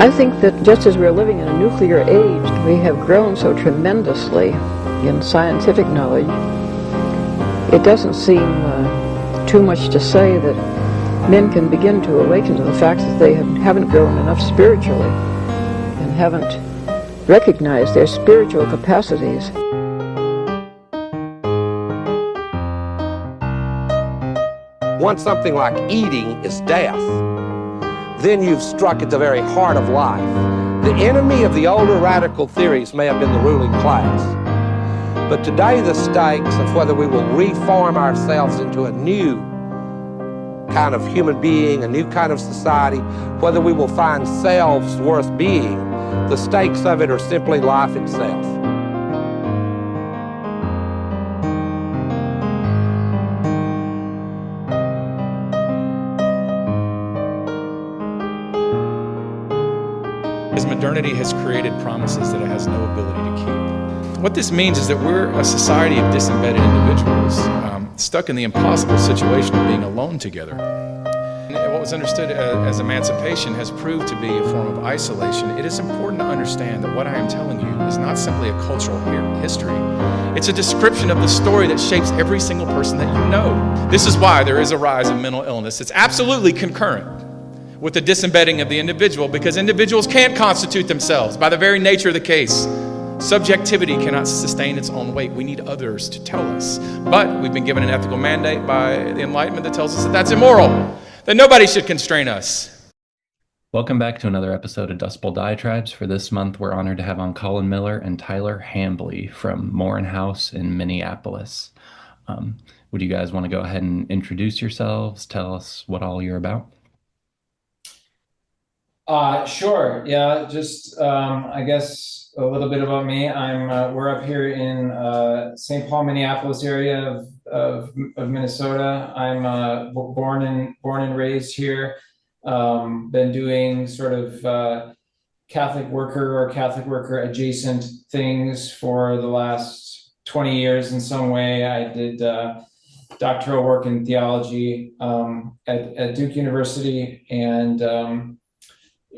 I think that just as we're living in a nuclear age, we have grown so tremendously in scientific knowledge. It doesn't seem too much to say that men can begin to awaken to the fact that they haven't grown enough spiritually and haven't recognized their spiritual capacities. Once something like eating is death, then you've struck at the very heart of life. The enemy of the older radical theories may have been the ruling class, but today the stakes of whether we will reform ourselves into a new kind of human being, a new kind of society, whether we will find selves worth being, the stakes of it are simply life itself. As modernity has created promises that it has no ability to keep. What this means is that we're a society of disembedded individuals, stuck in the impossible situation of being alone together. And what was understood as emancipation has proved to be a form of isolation. It is important to understand that what I am telling you is not simply a cultural history. It's a description of the story that shapes every single person that you know. This is why there is a rise in mental illness. It's absolutely concurrent with the disembedding of the individual, because individuals can't constitute themselves by the very nature of the case. Subjectivity cannot sustain its own weight. We need others to tell us. But we've been given an ethical mandate by the Enlightenment that tells us that that's immoral, that nobody should constrain us. Welcome back to another episode of Dustbowl Diatribes. For this month, we're honored to have on Colin Miller and Tyler Hambley from Maurin House in Minneapolis. Would you guys want to go ahead and introduce yourselves? Tell us what all you're about? Sure. Yeah, just I guess a little bit about me. We're up here in St. Paul, Minneapolis area of Minnesota. I'm born and raised here. Been doing sort of Catholic worker adjacent things for the last 20 years in some way. I did doctoral work in theology at Duke University, and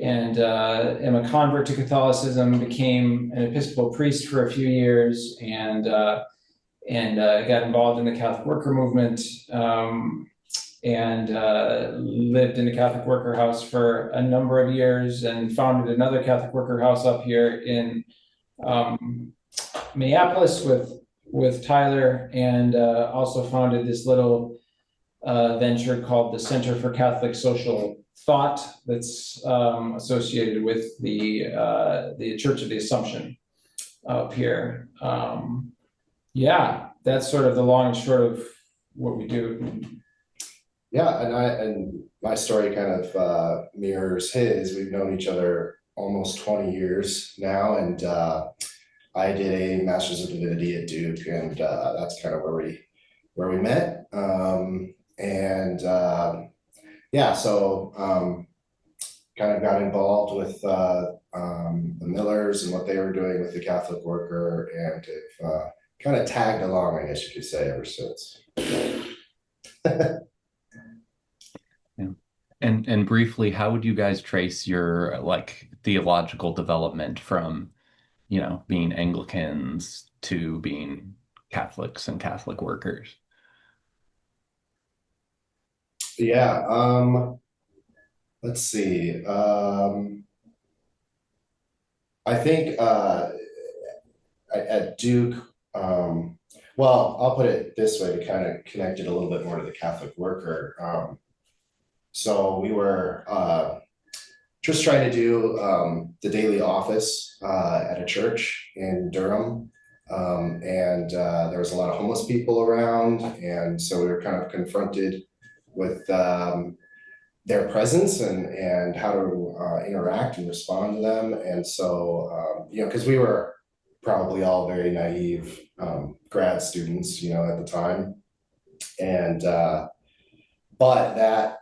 am a convert to Catholicism, became an Episcopal priest for a few years, and got involved in the Catholic worker movement, and lived in the Catholic worker house for a number of years, and founded another Catholic worker house up here in Minneapolis with Tyler, and also founded this little venture called the Center for Catholic Social Thought that's associated with the Church of the Assumption up here. Yeah, that's sort of the long and short of what we do. Yeah, and my story kind of mirrors his. We've known each other almost 20 years now, and I did a Master's of Divinity at Duke, and that's kind of where we met. Yeah, so kind of got involved with the Millers and what they were doing with the Catholic worker, and have kind of tagged along, I guess you could say, ever since. Yeah. And briefly, how would you guys trace your theological development from, being Anglicans to being Catholics and Catholic workers? Yeah, let's see. I think at Duke, well, I'll put it this way to kind of connect it a little bit more to the Catholic worker. So we were just trying to do the daily office at a church in Durham. And there was a lot of homeless people around. And so we were kind of confronted with their presence and how to interact and respond to them. And so, because we were probably all very naive grad students, at the time. And, but that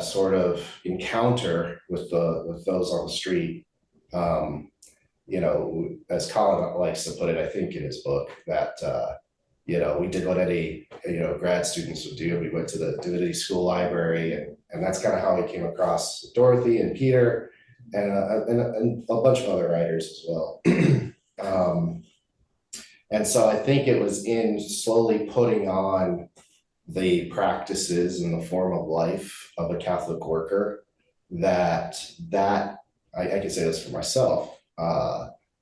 sort of encounter with those on the street, as Colin likes to put it, I think in his book, that we did what any grad students would do. We went to the divinity school library, and that's kind of how we came across Dorothy and Peter, and a bunch of other writers as well. And so I think it was in slowly putting on the practices and the form of life of a Catholic worker that I can say this for myself,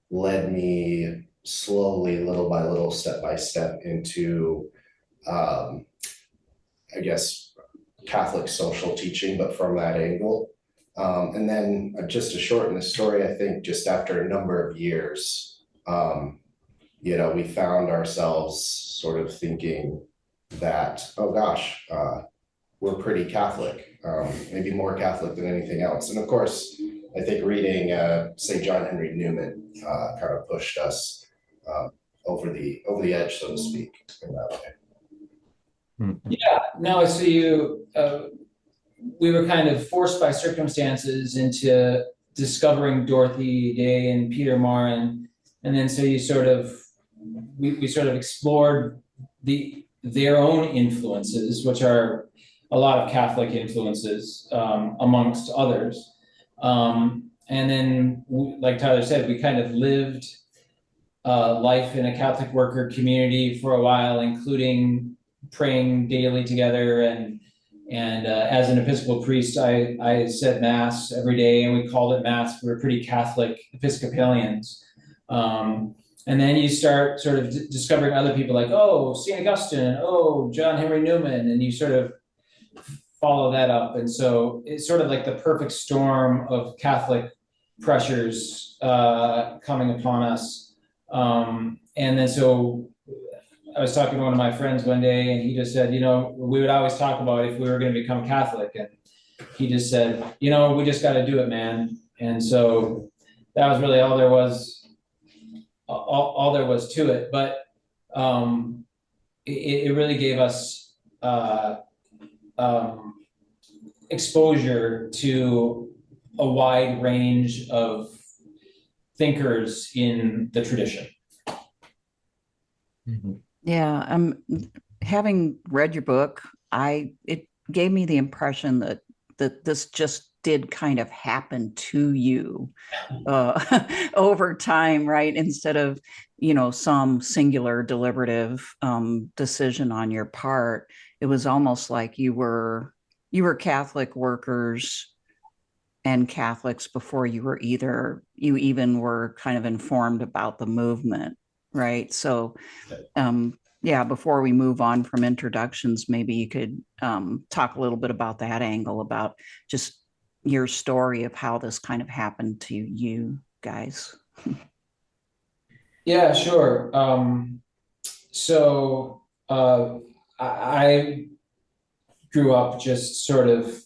led me slowly, little by little, step by step into, I guess, Catholic social teaching, but from that angle. And then just to shorten the story, I think just after a number of years, we found ourselves sort of thinking that, oh gosh, we're pretty Catholic, maybe more Catholic than anything else. And of course, I think reading St. John Henry Newman kind of pushed us over the edge, so to speak, in that way. Yeah, no, so we were kind of forced by circumstances into discovering Dorothy Day and Peter Maurin, and then so we sort of explored their own influences, which are a lot of Catholic influences, amongst others. And then, like Tyler said, we kind of lived life in a Catholic worker community for a while, including praying daily together. And as an Episcopal priest, I said Mass every day, and we called it Mass. We were pretty Catholic Episcopalians. And then you start sort of discovering other people like, oh, St. Augustine, oh, John Henry Newman, and you sort of follow that up. And so it's sort of like the perfect storm of Catholic pressures coming upon us. And then so I was talking to one of my friends one day, and he just said, we would always talk about if we were going to become Catholic. And he just said, we just got to do it, man. And so that was really all there was to it. But it really gave us exposure to a wide range of thinkers in the tradition. Mm-hmm. Yeah, having read your book, it gave me the impression that this just did kind of happen to you over time, right? Instead of, some singular deliberative decision on your part. It was almost like you were Catholic workers and Catholics before you even were kind of informed about the movement, right? So before we move on from introductions, maybe you could talk a little bit about that angle, about just your story of how this kind of happened to you guys. Yeah, sure. So I grew up just sort of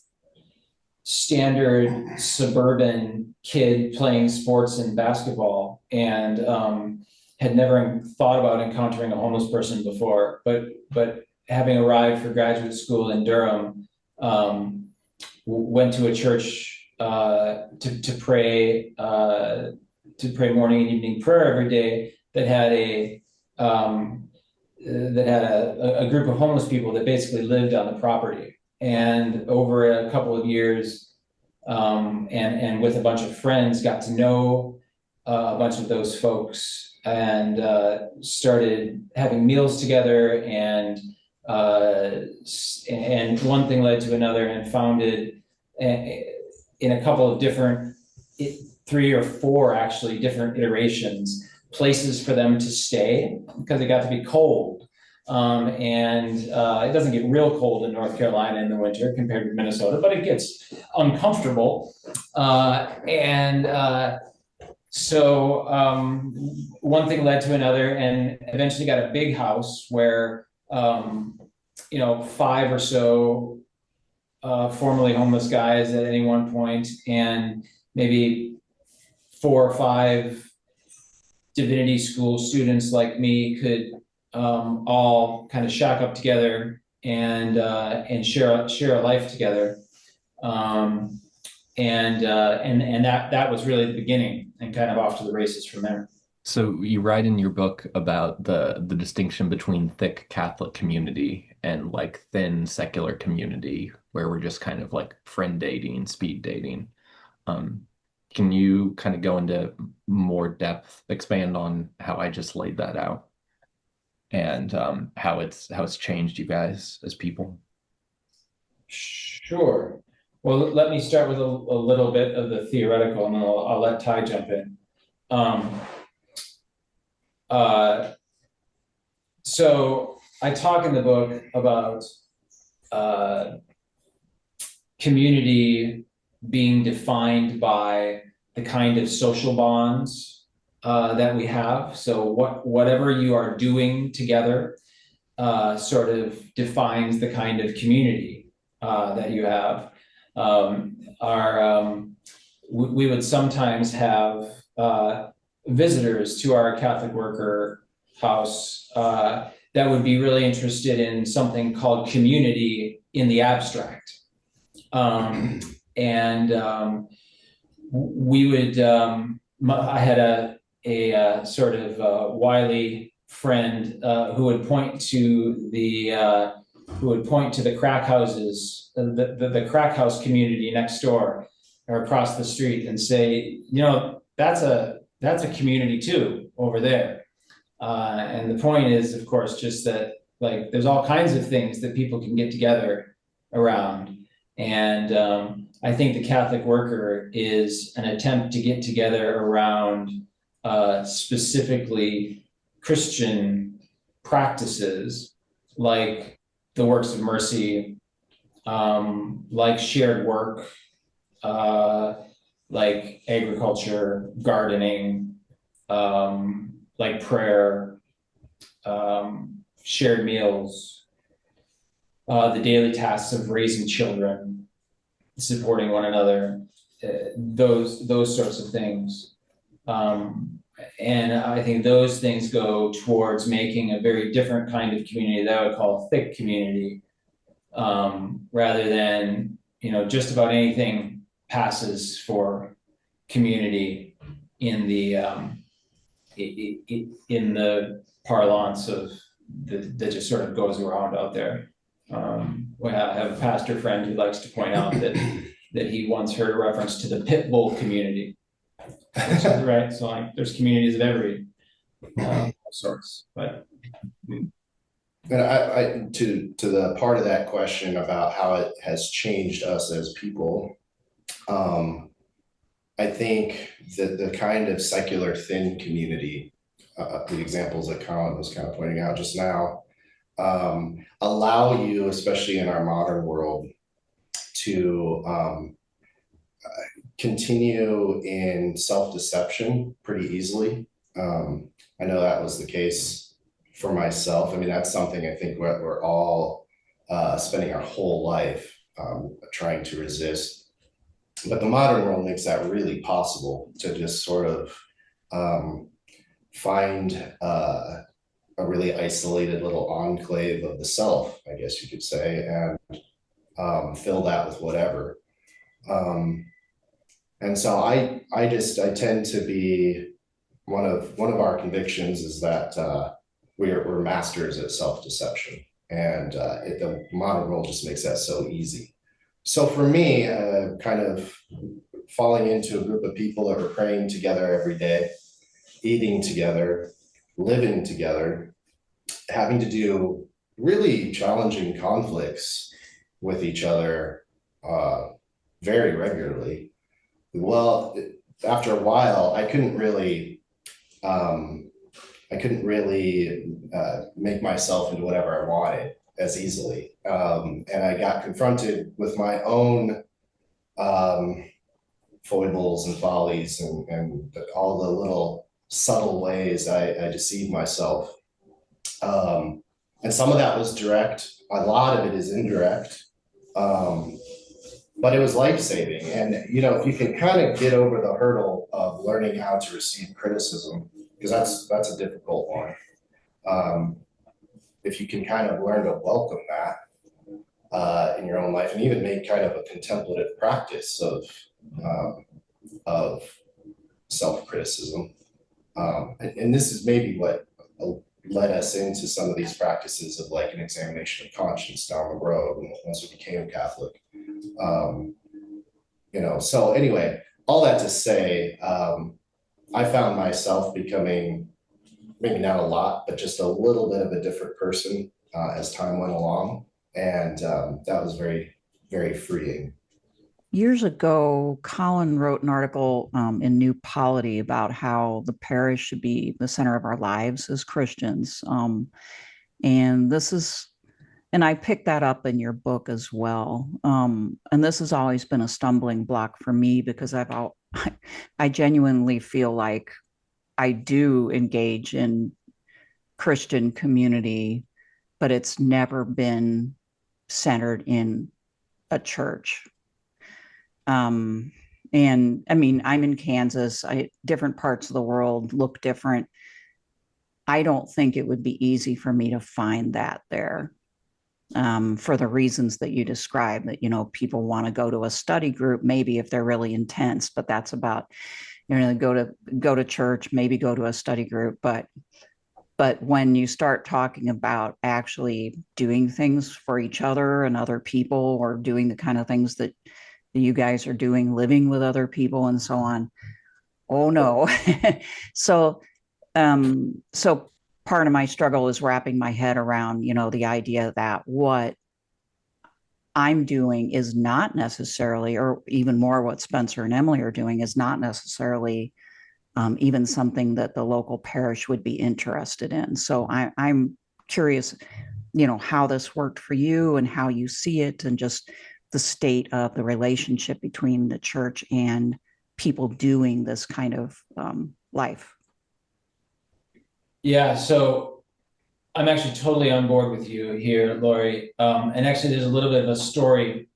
standard suburban kid playing sports and basketball, and had never thought about encountering a homeless person before. But having arrived for graduate school in Durham, went to a church to pray morning and evening prayer every day that had a group of homeless people that basically lived on the property. And over a couple of years, and with a bunch of friends, got to know a bunch of those folks, and started having meals together, and one thing led to another, and founded in a couple of different, 3 or 4 actually different iterations, places for them to stay, because it got to be cold. It doesn't get real cold in North Carolina in the winter compared to Minnesota, but it gets uncomfortable. So one thing led to another, and eventually got a big house where 5 or so formerly homeless guys at any one point, and maybe 4 or 5 divinity school students like me could all kind of shack up together and share a life together. And that was really the beginning, and kind of off to the races from there. So you write in your book about the distinction between thick Catholic community and like thin secular community, where we're just kind of like friend dating, speed dating. Can you kind of go into more depth, expand on how I just laid that out, and how it's changed you guys as people? Sure. Well, let me start with a little bit of the theoretical, and then I'll let Ty jump in. So I talk in the book about community being defined by the kind of social bonds that we have. So whatever you are doing together sort of defines the kind of community that you have. We would sometimes have visitors to our Catholic worker house that would be really interested in something called community in the abstract. We would, I had a sort of wily friend who would point to the crack houses, the crack house community next door or across the street, and say, that's a community too over there. And the point is, of course, just that like there's all kinds of things that people can get together around. And I think the Catholic worker is an attempt to get together around specifically Christian practices like the works of mercy, like shared work, like agriculture, gardening, like prayer, shared meals, the daily tasks of raising children, supporting one another, those sorts of things. And I think those things go towards making a very different kind of community that I would call a thick community, rather than, just about anything passes for community in the parlance of that just sort of goes around out there. I have a pastor friend who likes to point out that he once heard a reference to the pit bull community. Right, so like there's communities of every sorts, but. And I to the part of that question about how it has changed us as people, I think that the kind of secular thin community, the examples that Colin was kind of pointing out just now, allow you, especially in our modern world, to continue in self-deception pretty easily. I know that was the case for myself. I mean, that's something I think we're all spending our whole life trying to resist. But the modern world makes that really possible to just sort of find a really isolated little enclave of the self, I guess you could say, and fill that with whatever. And so I tend to be, one of our convictions is that we're masters at self-deception, and the modern world just makes that so easy. So for me, kind of falling into a group of people that were praying together every day, eating together, living together, having to do really challenging conflicts with each other very regularly. Well, after a while, I couldn't really make myself into whatever I wanted as easily. And I got confronted with my own foibles and follies and all the little subtle ways I deceived myself. And some of that was direct. A lot of it is indirect. But it was life-saving. And, if you can kind of get over the hurdle of learning how to receive criticism, because that's a difficult one. If you can kind of learn to welcome that in your own life, and even make kind of a contemplative practice of self-criticism. And this is maybe what led us into some of these practices of like an examination of conscience down the road once we became Catholic. So anyway, all that to say, I found myself becoming, maybe not a lot, but just a little bit of a different person as time went along. And that was very, very freeing. Years ago, Colin wrote an article in New Polity about how the parish should be the center of our lives as Christians. And I picked that up in your book as well. And this has always been a stumbling block for me because I genuinely feel like I do engage in Christian community, but it's never been centered in a church. And I mean, I'm in Kansas. Different parts of the world look different. I don't think it would be easy for me to find that there. For the reasons that you described, that, you know, people want to go to a study group, maybe if they're really intense, but that's about, you know, go to church, maybe go to a study group. But when you start talking about actually doing things for each other and other people, or doing the kind of things that you guys are doing, living with other people and so on, oh no. So part of my struggle is wrapping my head around, you know, the idea that what I'm doing is not necessarily, or even more what Spencer and Emily are doing is not necessarily even something that the local parish would be interested in. So I'm curious, you know, how this worked for you and how you see it, and just the state of the relationship between the church and people doing this kind of life. Yeah, so I'm actually totally on board with you here, Laurie. And actually, there's a little bit of a story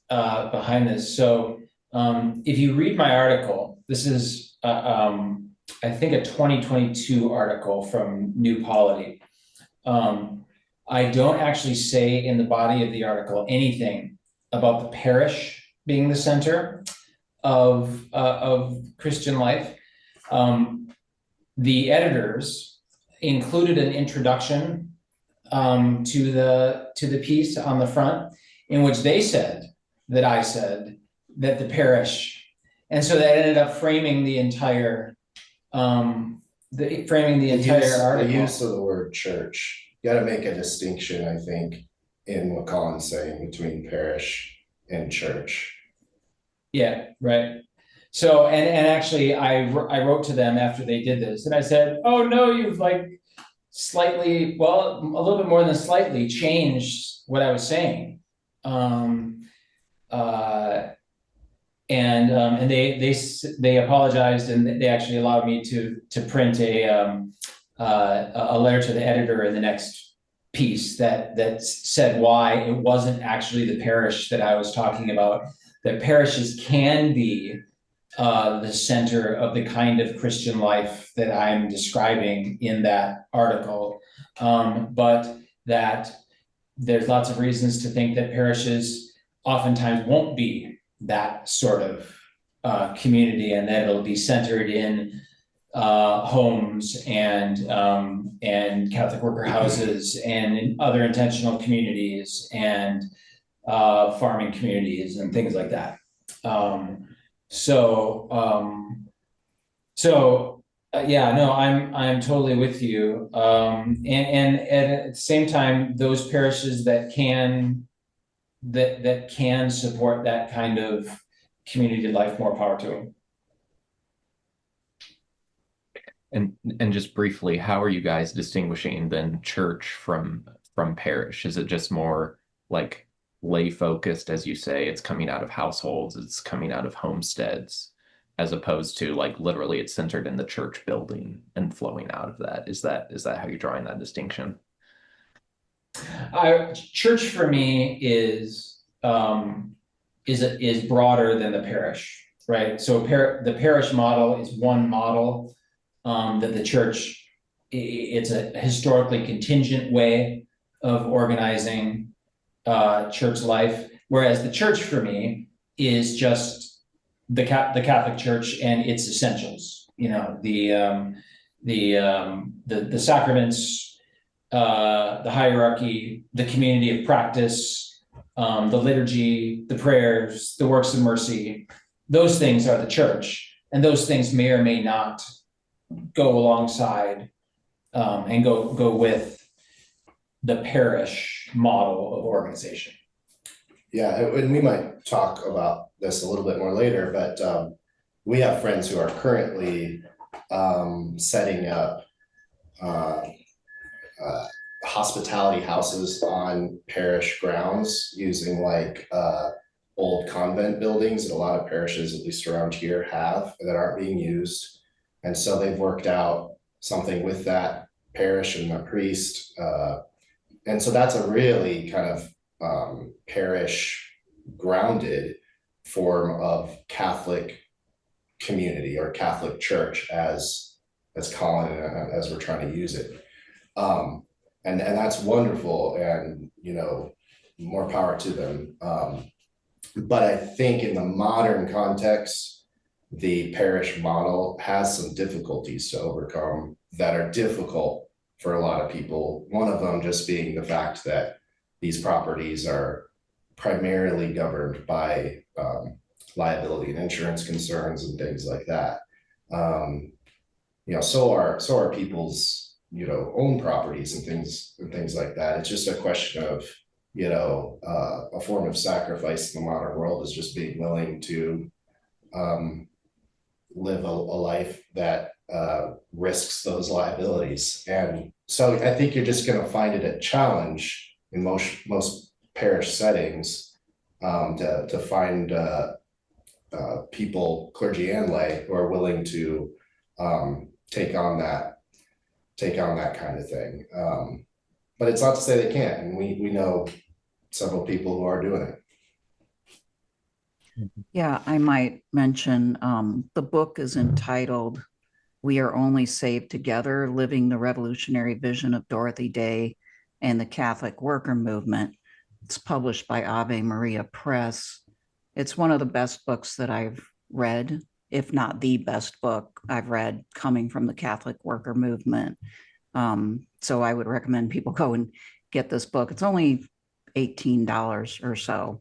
behind this. So if you read my article, this is, I think, a 2022 article from New Polity. I don't actually say in the body of the article anything about the parish being the center of Christian life. The editors included an introduction to the piece on the front, in which they said that I said that the parish, and so that ended up framing the entire article. The use of the word church. You got to make a distinction, I think, in what Colin's saying between parish and church. Yeah, right. So, and actually I wrote to them after they did this, and I said, oh no, you've like slightly, well, a little bit more than slightly changed what I was saying. And they apologized, and they actually allowed me to print a letter to the editor in the next piece that said why it wasn't actually the parish that I was talking about. That parishes can be the center of the kind of Christian life that I'm describing in that article, but that there's lots of reasons to think that parishes oftentimes won't be that sort of community, and that it'll be centered in homes and Catholic worker houses and in other intentional communities and farming communities and things like that. Yeah, no, I'm totally with you. And at the same time, those parishes that can support that kind of community life, more power to them. And just briefly, how are you guys distinguishing then church from parish? Is it just more like lay focused, as you say, it's coming out of households, it's coming out of homesteads, as opposed to like literally it's centered in the church building and flowing out of that? Is that how you're drawing that distinction? Church for me is broader than the parish, right? So the parish model is one model that the church, it's a historically contingent way of organizing church life, whereas the church for me is just the Catholic Church and its essentials. You know, the sacraments, the hierarchy, the community of practice, the liturgy, the prayers, the works of mercy, those things are the church, and those things may or may not go alongside and go with the parish model of organization. Yeah, and we might talk about this a little bit more later, but we have friends who are currently setting up hospitality houses on parish grounds using like old convent buildings that a lot of parishes, at least around here, have that aren't being used. And so they've worked out something with that parish and the priest. And so that's a really kind of parish grounded form of Catholic community or Catholic church as Colin, as we're trying to use it. And that's wonderful, and more power to them. But I think in the modern context, the parish model has some difficulties to overcome that are difficult for a lot of people. One of them just being the fact that these properties are primarily governed by liability and insurance concerns and things like that. So are people's own properties and things like that. It's just a question of a form of sacrifice in the modern world is just being willing to live a life that risks those liabilities. And so I think you're just going to find it a challenge in most parish settings to find people, clergy and lay, who are willing to take on that kind of thing. But it's not to say they can't, and we know several people who are doing it. Yeah, I might mention the book is entitled "We Are Only Saved Together: Living the Revolutionary Vision of Dorothy Day and the Catholic Worker Movement." It's published by Ave Maria Press. It's one of the best books that I've read, if not the best book I've read coming from the Catholic Worker Movement. So I would recommend people go and get this book. It's only $18 or so.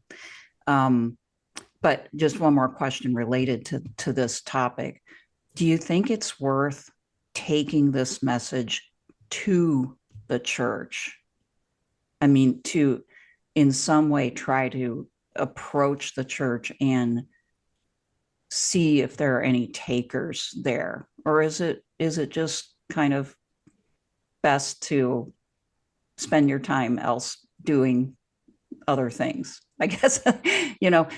But just one more question related to this topic. Do you think it's worth taking this message to the church? I mean, to in some way try to approach the church and see if there are any takers there? Or is it just kind of best to spend your time else doing other things? I guess,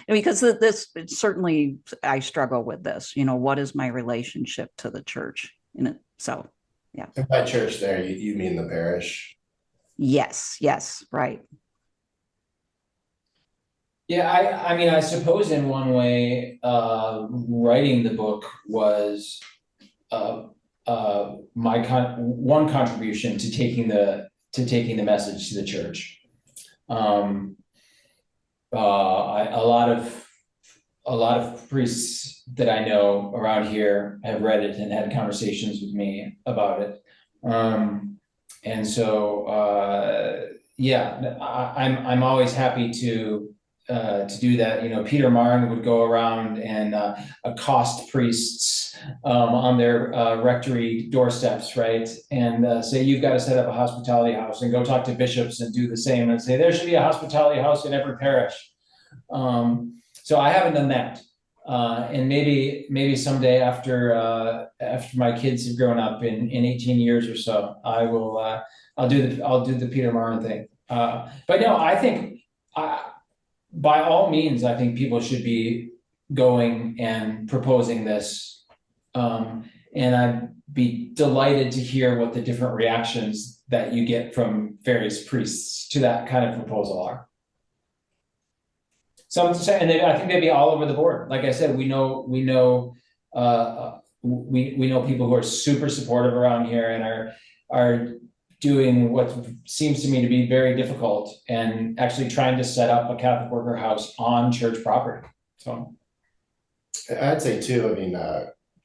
because this certainly I struggle with this, what is my relationship to the church in it? So, yeah. And by church there, you mean the parish? Yes, right. Yeah, I mean, I suppose in one way, writing the book was my one contribution to taking the message to the church. A lot of priests that I know around here have read it and had conversations with me about it. And so, I'm always happy to do that. Peter Maurin would go around and accost priests on their rectory doorsteps, right? And say, you've got to set up a hospitality house, and go talk to bishops and do the same and say, there should be a hospitality house in every parish. So I haven't done that. And maybe someday after my kids have grown up in 18 years or so, I will, I'll do the Peter Maurin thing. But no, I think, by all means, I think people should be going and proposing this. And I'd be delighted to hear what the different reactions that you get from various priests to that kind of proposal are. And I think they'd be all over the board. Like I said, we know people who are super supportive around here and are doing what seems to me to be very difficult, and actually trying to set up a Catholic worker house on church property. So I'd say too, I mean,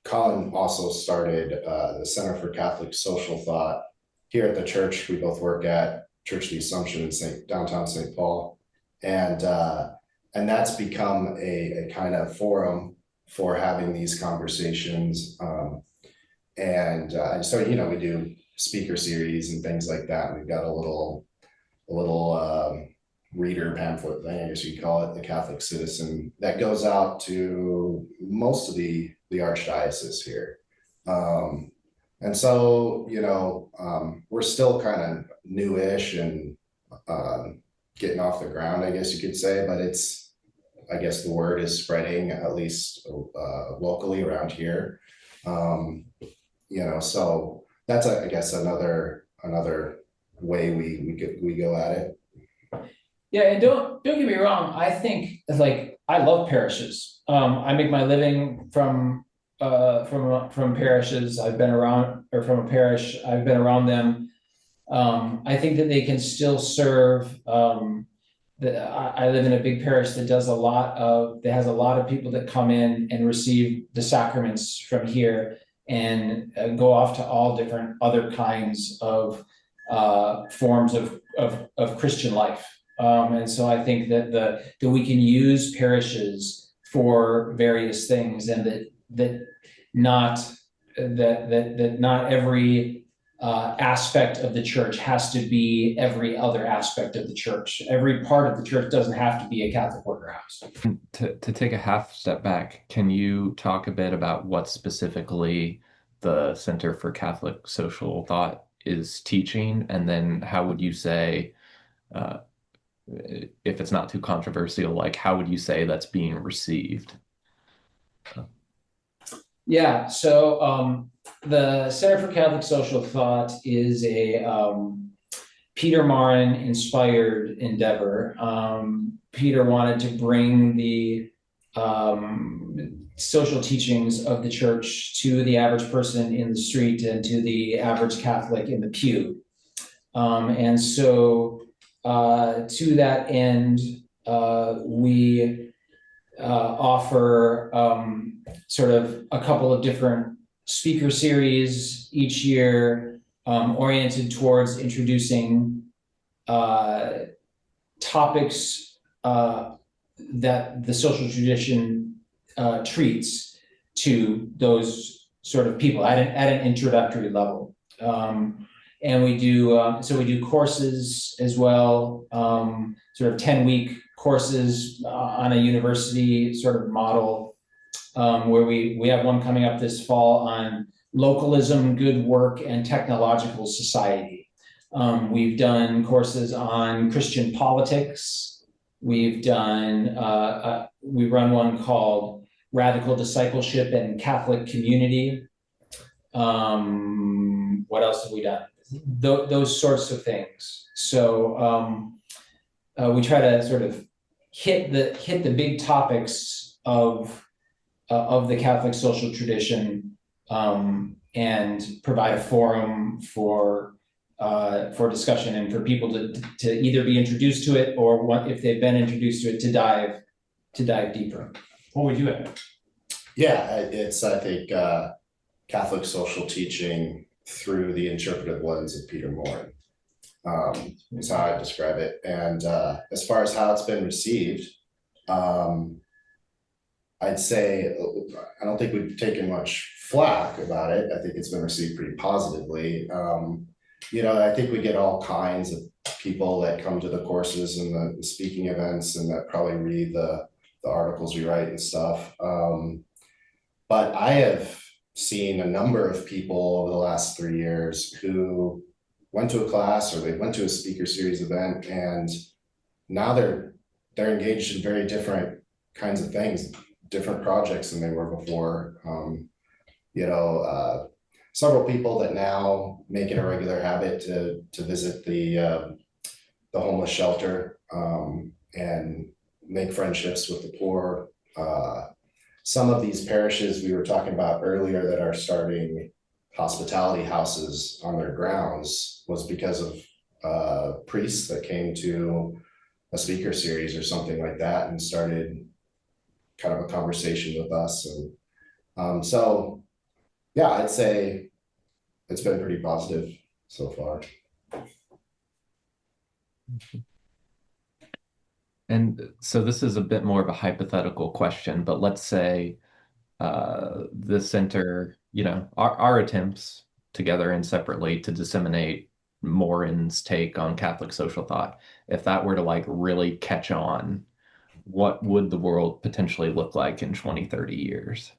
Colin also started the Center for Catholic Social Thought here at the church we both work at, Church of the Assumption in downtown St. Paul. And that's become a kind of forum for having these conversations. So, you know, we do speaker series and things like that. We've got a little reader pamphlet thing, I guess you could call it, the Catholic Citizen, that goes out to most of the archdiocese here. And so, you know, we're still kind of newish and getting off the ground, I guess you could say, but I guess the word is spreading, at least locally around here. You know, so that's, I guess, another way we go at it. Yeah, and don't get me wrong. I think, like, I love parishes. I make my living from parishes. I've been around, or from a parish. I've been around them. I think that they can still serve. I live in a big parish that has a lot of people that come in and receive the sacraments from here and go off to all different other kinds of forms of Christian life. And so I think that we can use parishes for various things, and that not every aspect of the church has to be every other aspect of the church. Every part of the church doesn't have to be a Catholic worker house. To take a half step back, can you talk a bit about what specifically the Center for Catholic Social Thought is teaching? And then how would you say, if it's not too controversial, like how would you say that's being received? Yeah, so the Center for Catholic Social Thought is a Peter Maurin inspired endeavor. Peter wanted to bring the social teachings of the church to the average person in the street and to the average Catholic in the pew. And so to that end, we offer sort of a couple of different speaker series each year, oriented towards introducing topics that the social tradition treats to those sort of people at an introductory level. And we do courses as well, sort of 10-week courses on a university sort of model, where we have one coming up this fall on localism, good work, and technological society. We've done courses on Christian politics. We've done, we run one called Radical Discipleship and Catholic Community. What else have we done? Those sorts of things. So we try to sort of hit the big topics of the Catholic social tradition, and provide a forum for discussion and for people to either be introduced to it, or if they've been introduced to it, to dive deeper. What would you add? Yeah, it's, I think, Catholic social teaching through the interpretive lens of Peter Maurin, is how I describe it. And as far as how it's been received, I'd say I don't think we've taken much flack about it. I think it's been received pretty positively. You know, I think we get all kinds of people that come to the courses and the speaking events, and that probably read the articles we write and stuff. But I have seen a number of people over the last 3 years who went to a class or they went to a speaker series event, and now they're engaged in very different kinds of things, different projects than they were before. You know, several people that now make it a regular habit to visit the homeless shelter, and make friendships with the poor. Some of these parishes we were talking about earlier that are starting hospitality houses on their grounds was because of priests that came to a speaker series or something like that and started kind of a conversation with us. And so, yeah, I'd say it's been pretty positive so far. And so this is a bit more of a hypothetical question, but let's say the center, our attempts together and separately to disseminate Maurin's take on Catholic social thought, if that were to like really catch on, what would the world potentially look like in 20, 30 years?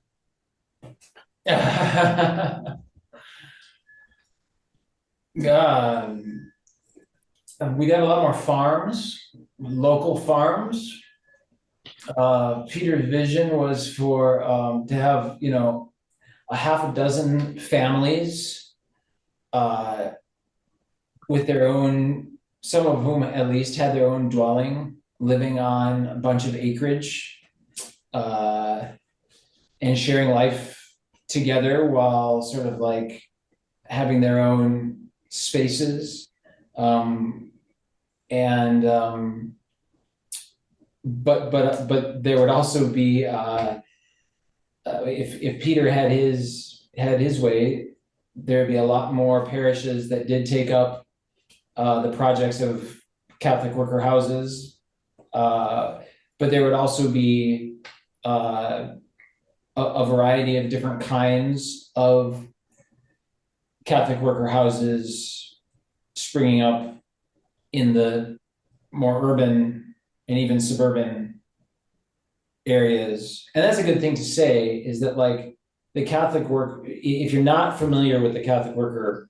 We got a lot more farms, local farms. Peter's vision was for to have, a half a dozen families with their own, some of whom at least had their own dwelling, living on a bunch of acreage and sharing life together while sort of like having their own spaces. But there would also be if Peter had his way, there'd be a lot more parishes that did take up the projects of Catholic worker houses, but there would also be a variety of different kinds of Catholic worker houses springing up in the more urban and even suburban areas. And that's a good thing to say, is that like the Catholic work, if you're not familiar with the Catholic worker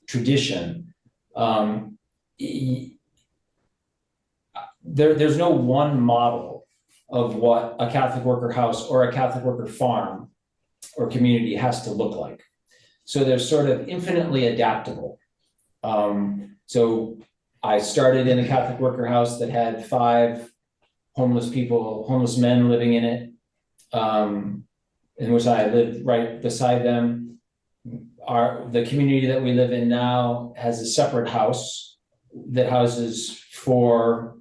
tradition, there's no one model of what a Catholic worker house or a Catholic worker farm or community has to look like. So they're sort of infinitely adaptable. So I started in a Catholic worker house that had 5 homeless men living in it, in which I lived right beside them. The community that we live in now has a separate house that houses 4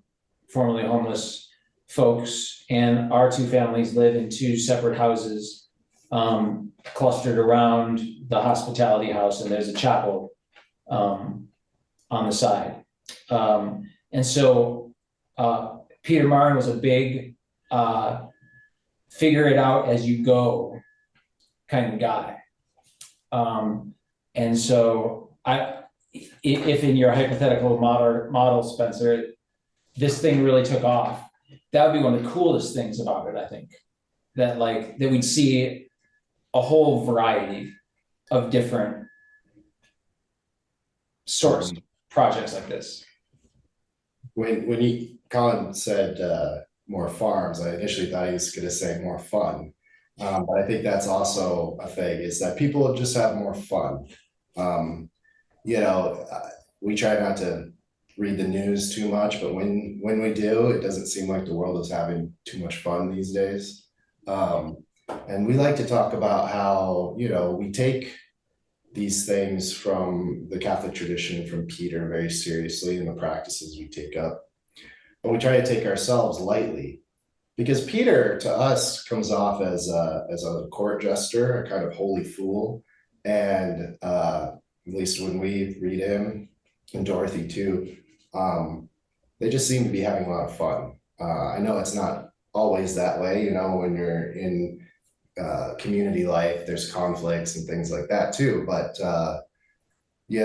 formerly homeless folks, and our 2 families live in 2 separate houses clustered around the hospitality house, and there's a chapel on the side. And so Peter Maurin was a big figure it out as you go kind of guy. And so if in your hypothetical model, Spencer, this thing really took off, that would be one of the coolest things about it, I think. That we'd see a whole variety of different sorts of projects like this. When Colin said more farms, I initially thought he was going to say more fun. But I think that's also a thing, is that people just have more fun. We try not to read the news too much, but when we do, it doesn't seem like the world is having too much fun these days. And we like to talk about how, we take these things from the Catholic tradition, from Peter, very seriously, and the practices we take up. But we try to take ourselves lightly, because Peter, to us, comes off as a court jester, a kind of holy fool. And at least when we read him, and Dorothy too, they just seem to be having a lot of fun. I know it's not always that way, when you're in community life, there's conflicts and things like that too. But we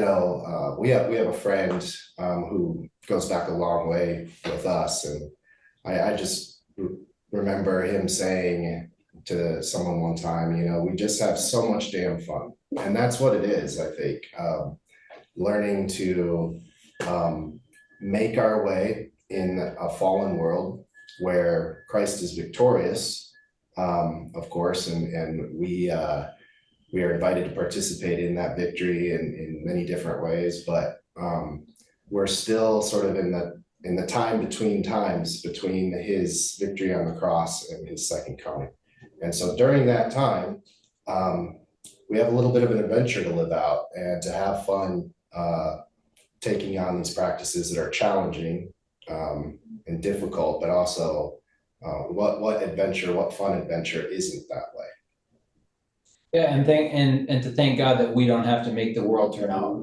have a friend who goes back a long way with us, and I just remember him saying to someone one time, we just have so much damn fun. And that's what it is, I think. Learning to make our way in a fallen world where Christ is victorious, of course, and we are invited to participate in that victory in many different ways, but we're still sort of in the time between times, between his victory on the cross and his second coming. And so during that time, we have a little bit of an adventure to live out and to have fun taking on these practices that are challenging and difficult, but also what fun adventure isn't that way? Yeah, and to thank God that we don't have to make the world turn out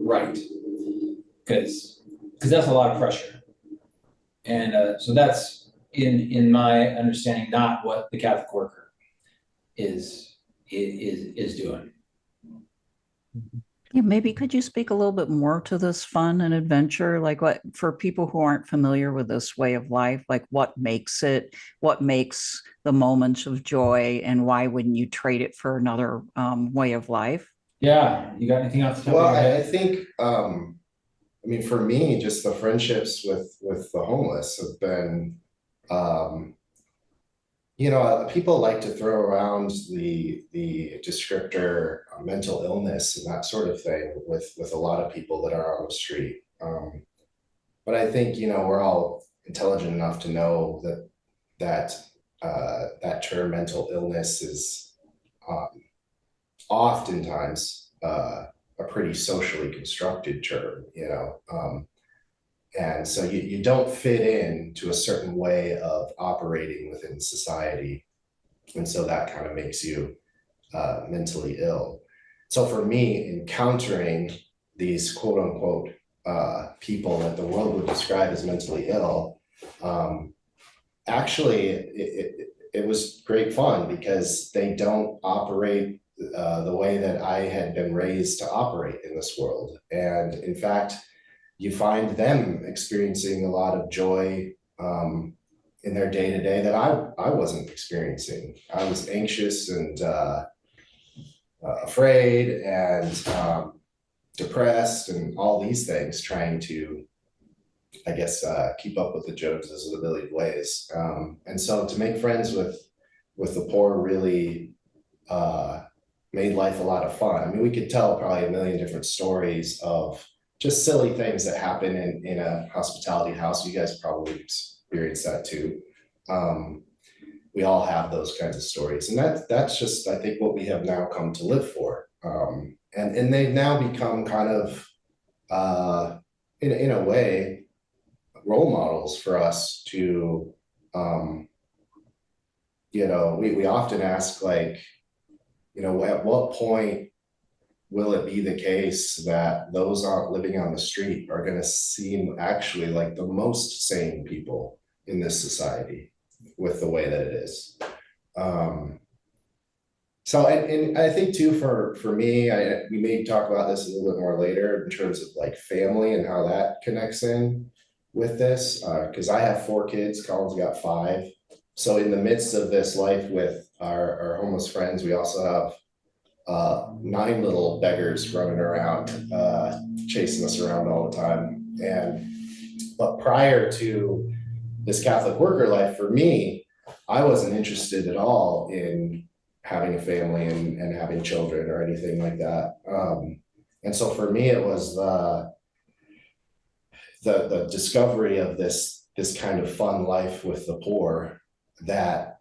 right, because that's a lot of pressure. And so that's in my understanding not what the Catholic worker is doing. Yeah, maybe could you speak a little bit more to this fun and adventure? Like what, for people who aren't familiar with this way of life, like what makes the moments of joy, and why wouldn't you trade it for another way of life? Yeah, you got anything off the top Well, of your I head? think, I mean, for me, just the friendships with the homeless have been, people like to throw around the descriptor mental illness and that sort of thing with a lot of people that are on the street. But I think, we're all intelligent enough to know that term mental illness is oftentimes a pretty socially constructed term, and so you don't fit in to a certain way of operating within society. And so that kind of makes you mentally ill. So for me, encountering these quote unquote people that the world would describe as mentally ill, actually it was great fun because they don't operate the way that I had been raised to operate in this world. And in fact, you find them experiencing a lot of joy in their day-to-day that I wasn't experiencing. I was anxious and afraid and depressed and all these things, trying to, I guess, keep up with the Joneses in a million ways. And so to make friends with the poor really made life a lot of fun. I mean, we could tell probably a million different stories of just silly things that happen in a hospitality house. You guys probably experienced that too. We all have those kinds of stories, and that's just, I think, what we have now come to live for. And they've now become kind of, in a way, role models for us to, we often ask, like, at what point will it be the case that those living on the street are going to seem actually like the most sane people in this society with the way that it is? So, and I think too, for me, we may talk about this a little bit more later in terms of like family and how that connects in with this, because I have 4 kids, Colin's got 5. So in the midst of this life with our homeless friends, we also have 9 little beggars running around, chasing us around all the time. But prior to this Catholic worker life, for me, I wasn't interested at all in having a family and having children or anything like that. And so for me, it was the discovery of this kind of fun life with the poor that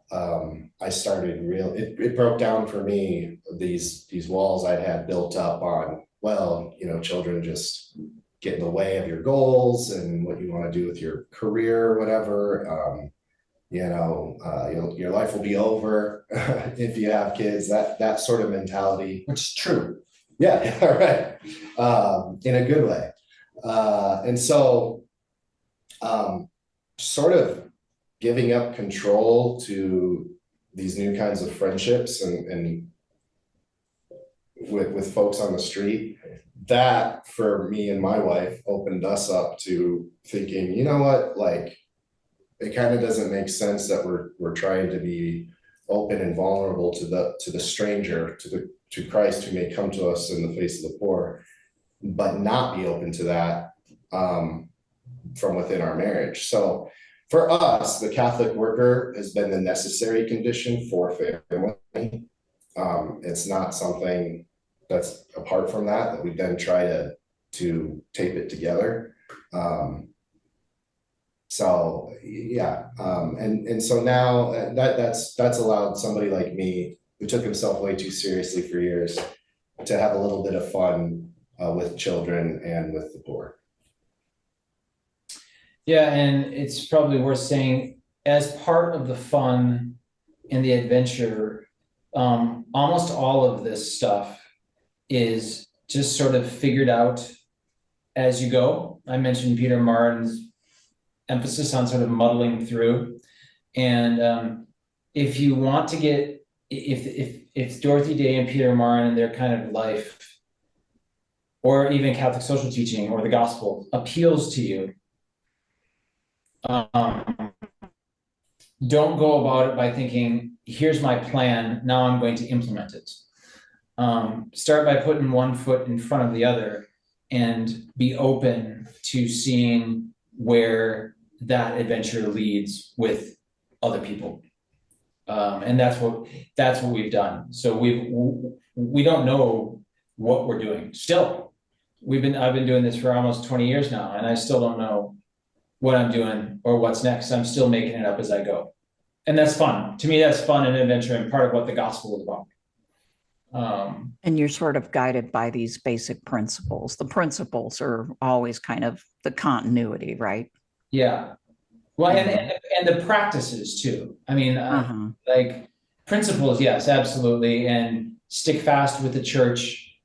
I started it broke down for me these walls I'd had built up on, well, children just get in the way of your goals and what you want to do with your career or whatever. Your life will be over if you have kids, that sort of mentality. Which is true. Yeah, right. In a good way. And so sort of giving up control to these new kinds of friendships and with folks on the street, that for me and my wife opened us up to thinking, you know what, like, it kind of doesn't make sense that we're trying to be open and vulnerable to the stranger, to Christ, who may come to us in the face of the poor, but not be open to that from within our marriage. So for us, the Catholic worker has been the necessary condition for family. It's not something that's apart from that we then try to tape it together. So yeah, and so now that's allowed somebody like me, who took himself way too seriously for years, to have a little bit of fun with children and with the poor. Yeah, and it's probably worth saying, as part of the fun and the adventure, almost all of this stuff is just sort of figured out as you go. I mentioned Peter Maurin's emphasis on sort of muddling through. And if you want to get if Dorothy Day and Peter Maurin and their kind of life, or even Catholic social teaching or the gospel appeals to you, don't go about it by thinking, here's my plan, now I'm going to implement it. Start by putting one foot in front of the other and be open to seeing where that adventure leads with other people. And that's what we've done. So we don't know what we're doing. Still, I've been doing this for almost 20 years now, and I still don't know what I'm doing or what's next. I'm still making it up as I go. And that's fun. To me, that's fun and adventure and part of what the gospel is about. And you're sort of guided by these basic principles. The principles are always kind of the continuity, right? Yeah. Well, and the practices too. I mean, like principles, yes, absolutely. And stick fast with the church,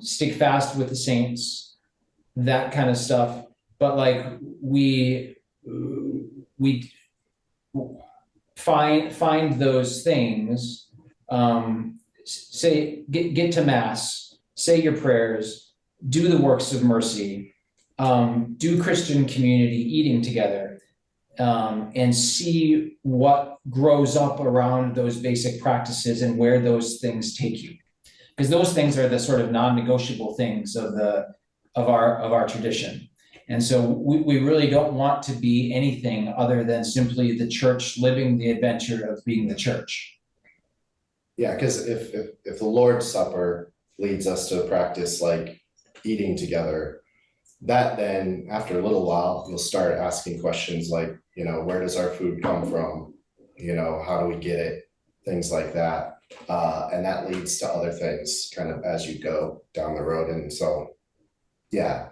stick fast with the saints, that kind of stuff. But like we find those things, say, get to mass, say your prayers, do the works of mercy, do Christian community eating together, and see what grows up around those basic practices and where those things take you. Because those things are the sort of non-negotiable things of our tradition. And so we really don't want to be anything other than simply the church living the adventure of being the church. Yeah, because if the Lord's Supper leads us to practice like eating together, that then after a little while, you'll start asking questions like, where does our food come from? How do we get it? Things like that. And that leads to other things kind of as you go down the road. And so, yeah,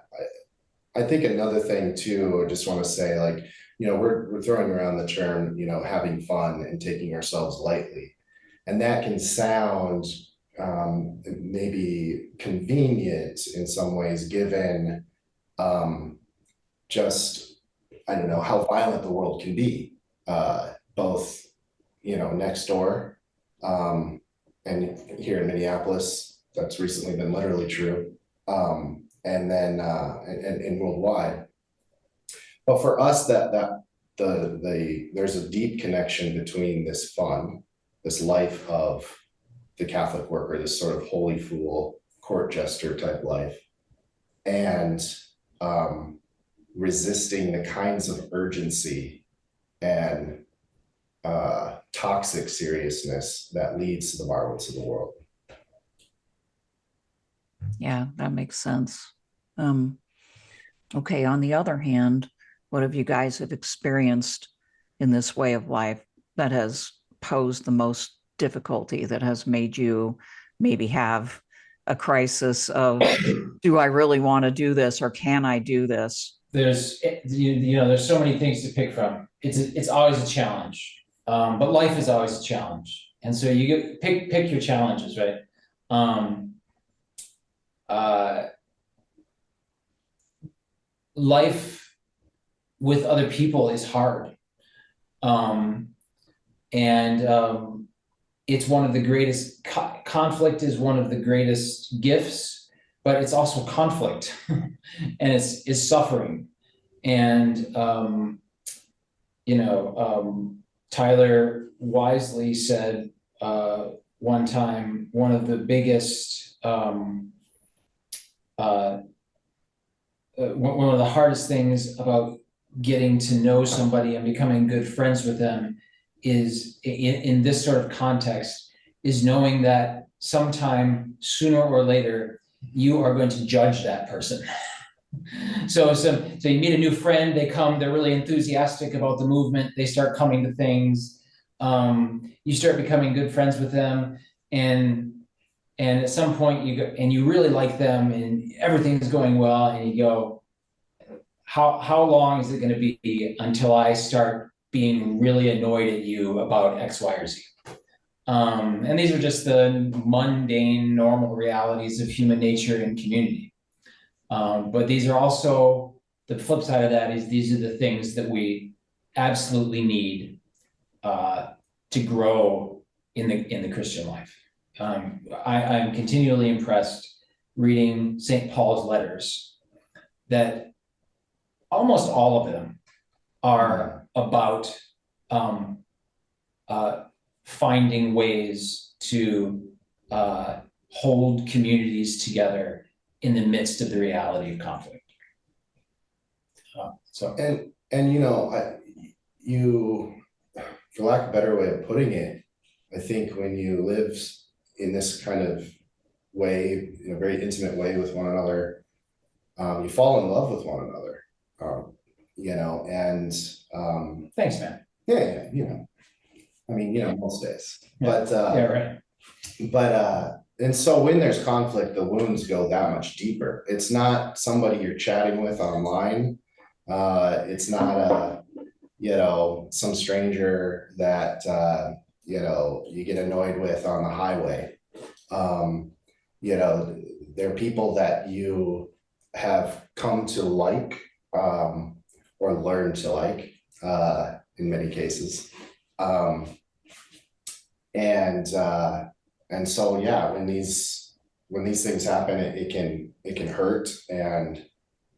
I think another thing too, I just want to say, like, we're throwing around the term, having fun and taking ourselves lightly. And that can sound maybe convenient in some ways, given just, I don't know, how violent the world can be, both, next door and here in Minneapolis, that's recently been literally true. And then and worldwide. But for us, there's a deep connection between this fun, this life of the Catholic worker, this sort of holy fool, court jester type life, and resisting the kinds of urgency and toxic seriousness that leads to the violence of the world. Yeah, that makes sense. Okay, on the other hand, what have you guys have experienced in this way of life that has posed the most difficulty, that has made you maybe have a crisis of, do I really want to do this, or can I do this? There's so many things to pick from. It's always a challenge, but life is always a challenge, and so you pick your challenges, right? Life with other people is hard, and it's one of the greatest. Conflict is one of the greatest gifts, but it's also conflict, and it's suffering. And Tyler wisely said one time, one of the biggest, one of the hardest things about getting to know somebody and becoming good friends with them is, in this sort of context, is knowing that sometime, sooner or later, you are going to judge that person. So you meet a new friend, they come, they're really enthusiastic about the movement, they start coming to things, you start becoming good friends with them, and at some point you go and you really like them and everything's going well, and you go, how long is it going to be until I start being really annoyed at you about X, Y, or Z? And these are just the mundane, normal realities of human nature and community. But these are also, the flip side of that is, these are the things that we absolutely need to grow in the Christian life. I'm continually impressed reading St. Paul's letters that almost all of them are about finding ways to hold communities together in the midst of the reality of conflict. And you know, for lack of a better way of putting it, I think when you live in this kind of way, in a very intimate way with one another, you fall in love with one another, you know, and Thanks, man. yeah, you know, I mean, you know, most days, Yeah. but Yeah, right. and so when there's conflict, the wounds go that much deeper. It's not somebody you're chatting with online. It's not you know, some stranger that, you know, you get annoyed with on the highway. You know, they're people that you have come to like, or learn to like, in many cases. And so, yeah, when these things happen, it can hurt, and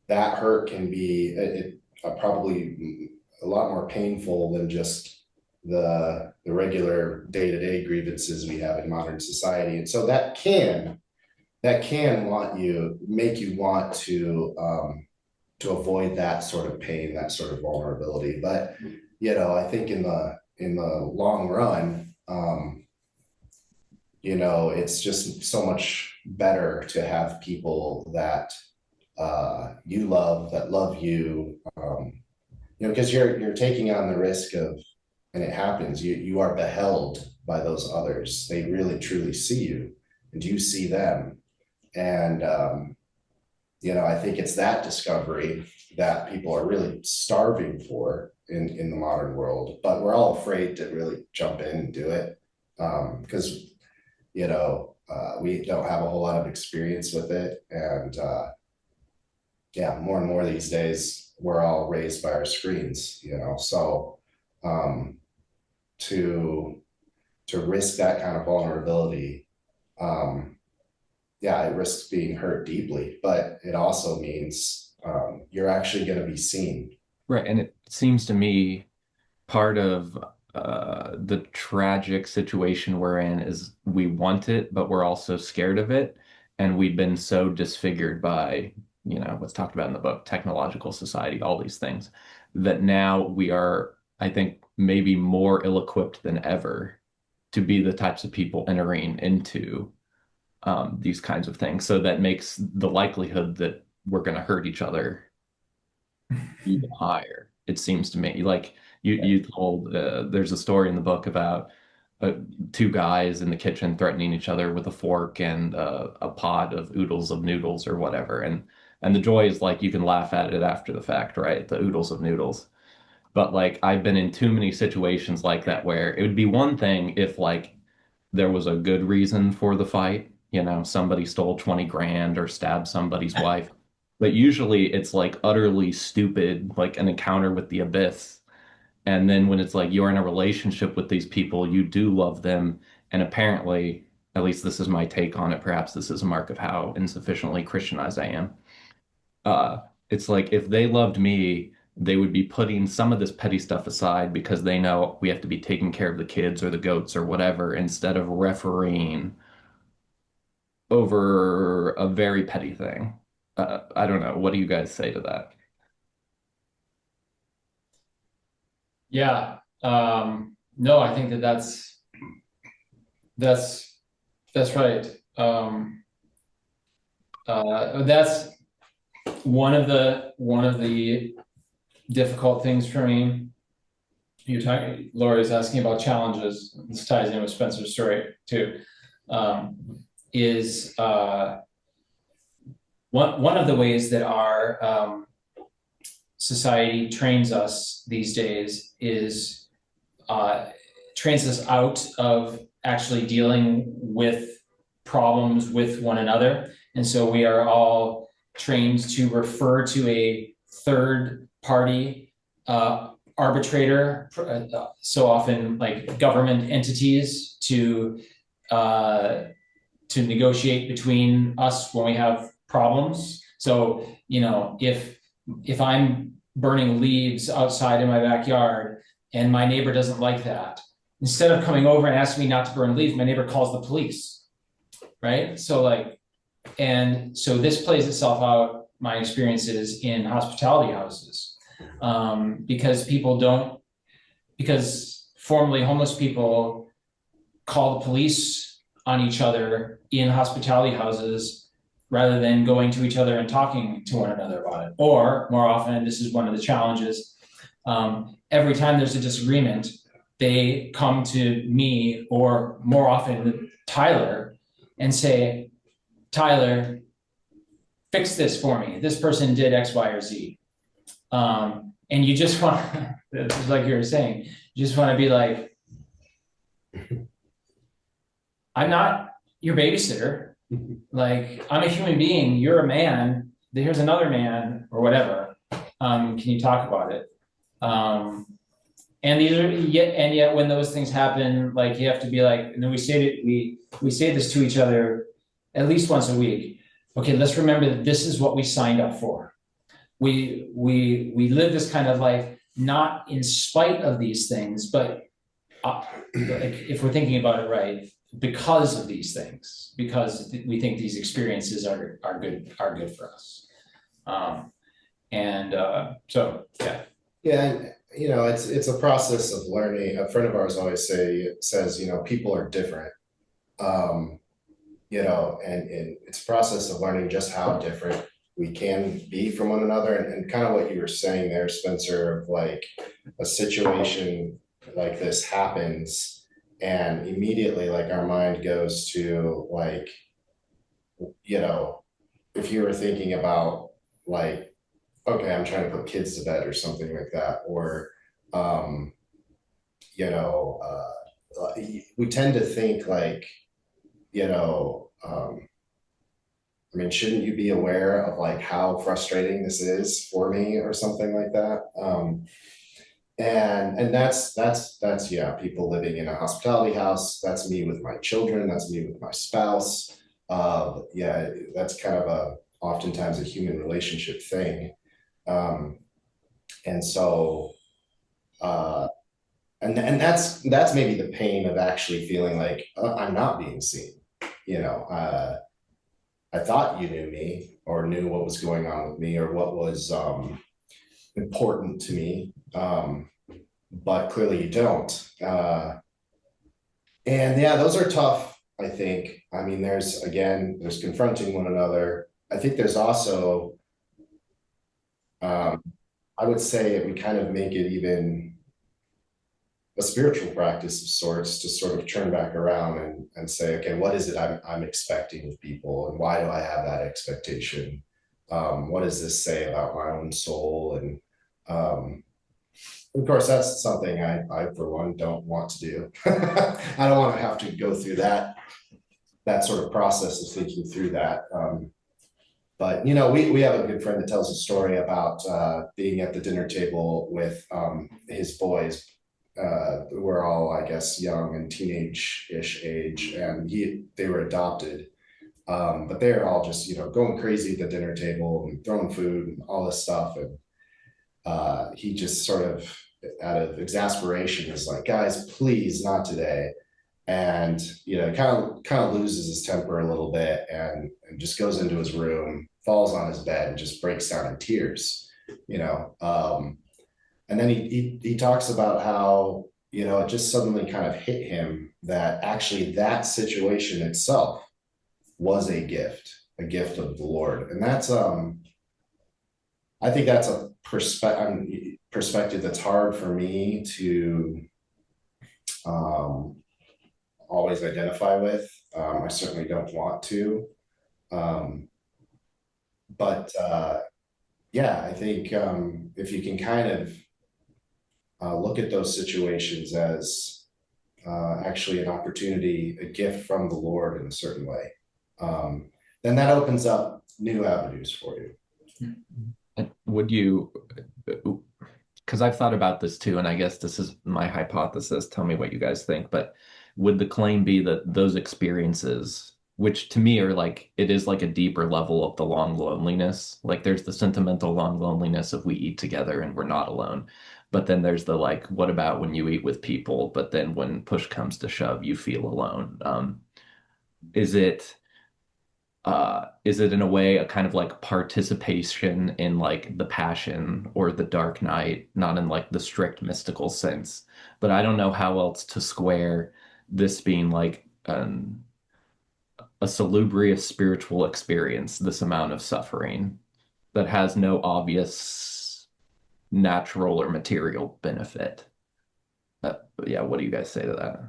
that hurt can be probably a lot more painful than just the regular day-to-day grievances we have in modern society. And so that can make you want to avoid that sort of pain, that sort of vulnerability. But you know, I think in the long run, you know, it's just so much better to have people that you love, that love you, you know, because you're taking on the risk of, and it happens, you are beheld by those others. They really truly see you, and you see them. And you know, I think it's that discovery that people are really starving for in the modern world, but we're all afraid to really jump in and do it, because you know, we don't have a whole lot of experience with it. And yeah, more and more these days, we're all raised by our screens, you know, so to risk that kind of vulnerability, yeah, it risks being hurt deeply, but it also means you're actually going to be seen. Right. And it seems to me part of the tragic situation we're in is we want it, but we're also scared of it. And we've been so disfigured by, you know, what's talked about in the book, technological society, all these things, that now we are, I think, maybe more ill-equipped than ever to be the types of people entering into these kinds of things. So that makes the likelihood that we're going to hurt each other even higher, it seems to me. Like you told, there's a story in the book about two guys in the kitchen threatening each other with a fork and a pot of oodles of noodles or whatever. And the joy is like you can laugh at it after the fact, right? The oodles of noodles. But like I've been in too many situations like that where it would be one thing if like there was a good reason for the fight, you know, somebody stole 20 grand or stabbed somebody's wife. But usually it's like utterly stupid, like an encounter with the abyss. And then when it's like you're in a relationship with these people, you do love them. And apparently, at least this is my take on it, perhaps this is a mark of how insufficiently Christianized I am. It's like if they loved me, they would be putting some of this petty stuff aside because they know we have to be taking care of the kids or the goats or whatever, instead of refereeing over a very petty thing. I don't know. What do you guys say to that? Yeah. No, I think that's right. That's one of the difficult things for me. Laurie's asking about challenges. This ties in with Spencer's story too. Is one of the ways that our society trains us these days is trains us out of actually dealing with problems with one another. And so we are all trained to refer to a third party arbitrator, so often like government entities to negotiate between us when we have problems. So, if I'm burning leaves outside in my backyard and my neighbor doesn't like that, instead of coming over and asking me not to burn leaves, my neighbor calls the police, right? So this plays itself out, my experiences in hospitality houses, because formerly homeless people call the police on each other in hospitality houses rather than going to each other and talking to one another about it. Or more often, this is one of the challenges, every time there's a disagreement, they come to me, or more often Tyler, and say, Tyler, fix this for me. This person did X, Y, or Z. And you just want, like you were saying, you just want to be like, I'm not your babysitter. Like, I'm a human being. You're a man. Here's another man, or whatever. Can you talk about it? And yet when those things happen, like, you have to be like, and then we say this to each other at least once a week. Okay, let's remember that this is what we signed up for. We live this kind of life not in spite of these things, but like, if we're thinking about it right, because of these things, because we think these experiences are good for us. So yeah. Yeah, it's a process of learning. A friend of ours always says, people are different. And it's a process of learning just how different we can be from one another. And kind of what you were saying there, Spencer, of like a situation like this happens, and immediately like our mind goes to like, if you were thinking about like, okay, I'm trying to put kids to bed or something like that, or we tend to think like, shouldn't you be aware of like how frustrating this is for me or something like that? And that's people living in a hospitality house. That's me with my children. That's me with my spouse. That's kind of oftentimes a human relationship thing. And so, and that's maybe the pain of actually feeling like I'm not being seen. I thought you knew me or knew what was going on with me or what was important to me, but clearly you don't. And yeah, those are tough, I think. I mean, there's confronting one another. I think there's also, I would say we kind of make it even a spiritual practice of sorts to sort of turn back around and say, okay, what is it I'm expecting of people, and why do I have that expectation? What does this say about my own soul? And of course, that's something I for one don't want to do. I don't want to have to go through that sort of process of thinking through that. But we have a good friend that tells a story about being at the dinner table with his boys. We're all, I guess, young and teenage-ish age, and they were adopted. But they're all just, going crazy at the dinner table and throwing food and all this stuff. And he just sort of, out of exasperation, is like, guys, please, not today. And, kind of loses his temper a little bit and just goes into his room, falls on his bed, and just breaks down in tears, and then he talks about how, it just suddenly kind of hit him that actually that situation itself was a gift of the Lord. And that's, I think that's a perspective that's hard for me to always identify with. I certainly don't want to. But I think if you can kind of look at those situations as actually an opportunity, a gift from the Lord in a certain way, then that opens up new avenues for you. Would you because I've thought about this too, and I guess this is my hypothesis. Tell me what you guys think. But would the claim be that those experiences, which to me are like, it is like a deeper level of the long loneliness. Like there's the sentimental long loneliness of we eat together and we're not alone. But then there's the like, what about when you eat with people, but then when push comes to shove, you feel alone? Is it in a way a kind of like participation in like the passion or the dark night, not in like the strict mystical sense, but I don't know how else to square this being like a salubrious spiritual experience, this amount of suffering that has no obvious natural or material benefit. But yeah, what do you guys say to that?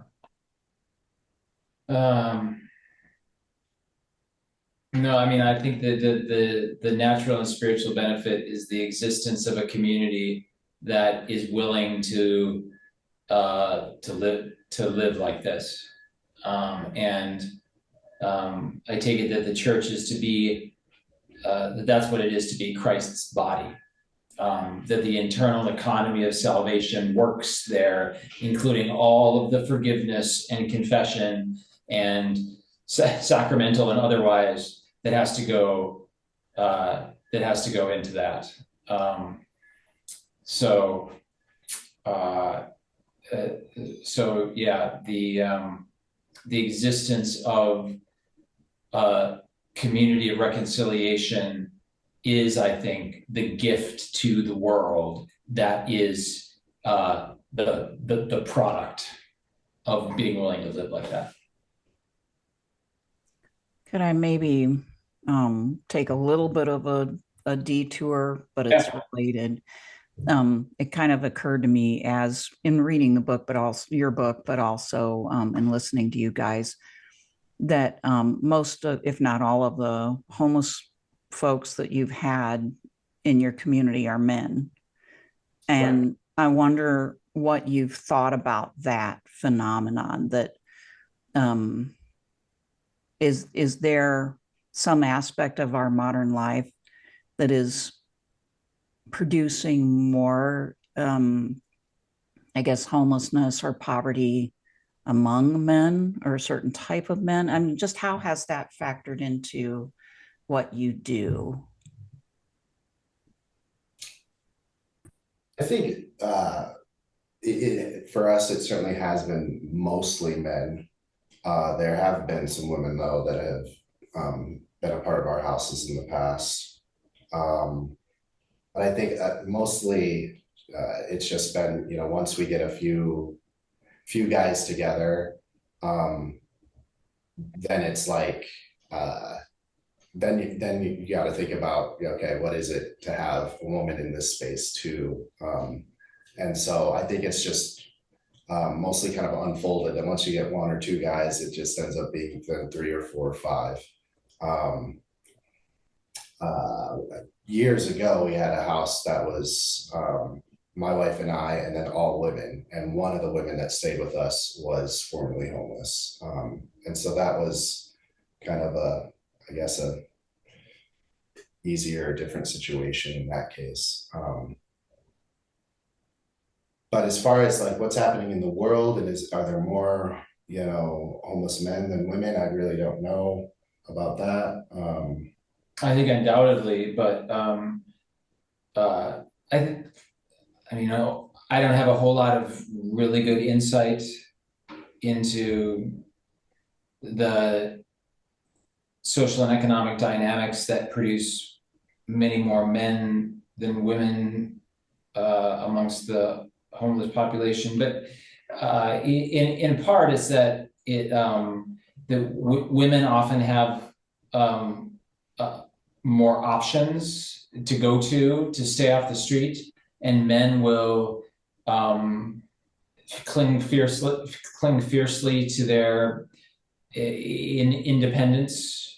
No, I mean, I think that the natural and spiritual benefit is the existence of a community that is willing to live like this. I take it that the church is to be, that's what it is to be Christ's body. That the internal economy of salvation works there, including all of the forgiveness and confession and sacramental and otherwise that has to go into that. So yeah, the existence of a community of reconciliation is, I think, the gift to the world that is the product of being willing to live like that. Could I maybe take a little bit of a detour, but it's related? It kind of occurred to me as in reading the book, but also your book, but also in listening to you guys, that most of, if not all of the homeless folks that you've had in your community are men. And right. I wonder what you've thought about that phenomenon, that is there some aspect of our modern life that is producing more, I guess, homelessness or poverty among men or a certain type of men? I mean, just how has that factored into what you do? I think for us, it certainly has been mostly men. There have been some women, though, that have been a part of our houses in the past. But I think mostly it's just been, once we get a few guys together, then it's like, then you got to think about, okay, what is it to have a woman in this space too? And so I think it's just mostly kind of unfolded. And once you get one or two guys, it just ends up being then 3 or 4 or 5. Years ago, we had a house that was my wife and I, and then all women. And one of the women that stayed with us was formerly homeless. And so that was kind of a easier, different situation in that case. But as far as like what's happening in the world, and are there more, homeless men than women? I really don't know about that. I think undoubtedly, but I don't have a whole lot of really good insight into the social and economic dynamics that produce many more men than women amongst the homeless population. But in part, it's that women often have more options to go to stay off the street, and men will cling fiercely to their independence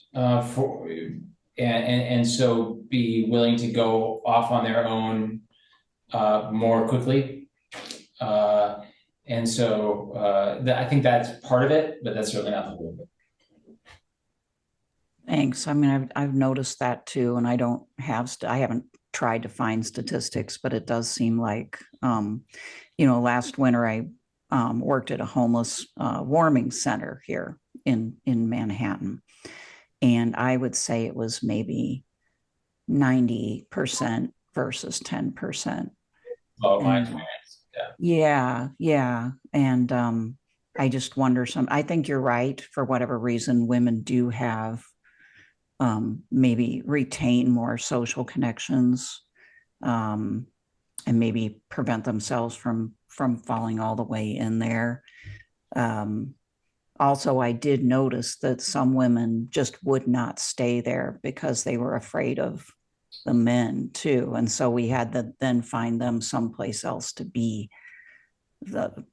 and so be willing to go off on their own more quickly. And so I think that's part of it, but that's certainly not the whole of it. Thanks. I mean, I've noticed that too, and I haven't tried to find statistics, but it does seem like, last winter I worked at a homeless warming center here in Manhattan. And I would say it was maybe 90% versus 10%. Oh, my experience. Yeah. And I just wonder I think you're right. For whatever reason, women do have maybe retain more social connections, and maybe prevent themselves from falling all the way in there. Also, I did notice that some women just would not stay there because they were afraid of the men too. And so we had to then find them someplace else to be.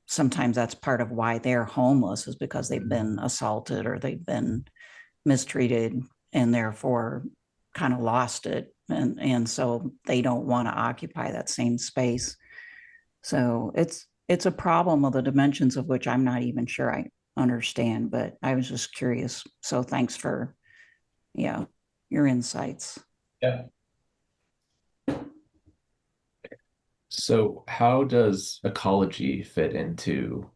Sometimes that's part of why they're homeless, is because they've been assaulted or they've been mistreated and therefore kind of lost it. And so they don't want to occupy that same space. So it's a problem of the dimensions of which I'm not even sure I understand, but I was just curious. So thanks for, your insights. Yeah. So how does ecology fit into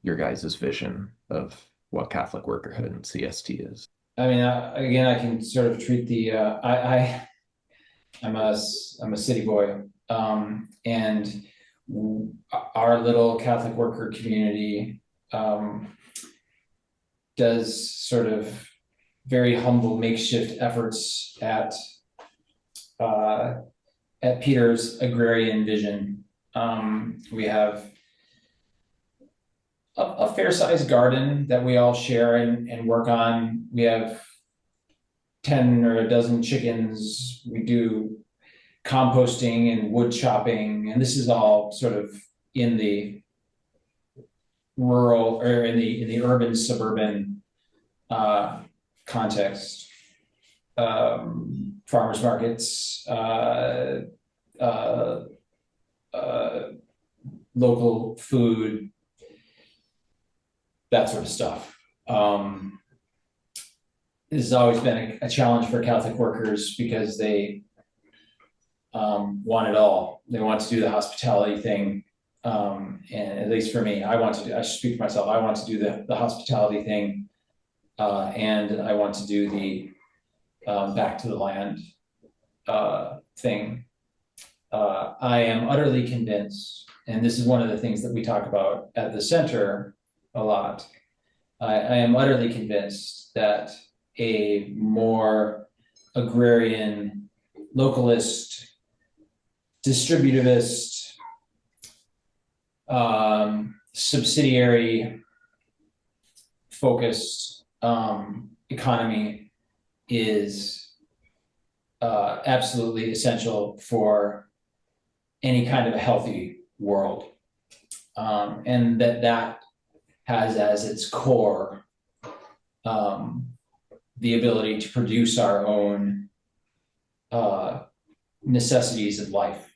your guys' vision of what Catholic workerhood and CST is? I mean, again, I can sort of treat the, I'm a city boy, and our little Catholic worker community does sort of very humble makeshift efforts at Peter's agrarian vision. We have a fair-sized garden that we all share and work on. We have 10 or a dozen chickens. We do composting and wood chopping, and this is all sort of in the rural or in the urban suburban context. Farmers markets, local food, that sort of stuff. This has always been a challenge for Catholic workers because they want it all. They want to do the hospitality thing. And at least for me, I should speak for myself. I want to do the hospitality thing. And I want to do the back to the land thing. I am utterly convinced, and this is one of the things that we talk about at the center a lot. I am utterly convinced that a more agrarian, localist, distributivist, subsidiary focused economy is absolutely essential for any kind of a healthy world. And that has as its core the ability to produce our own necessities of life.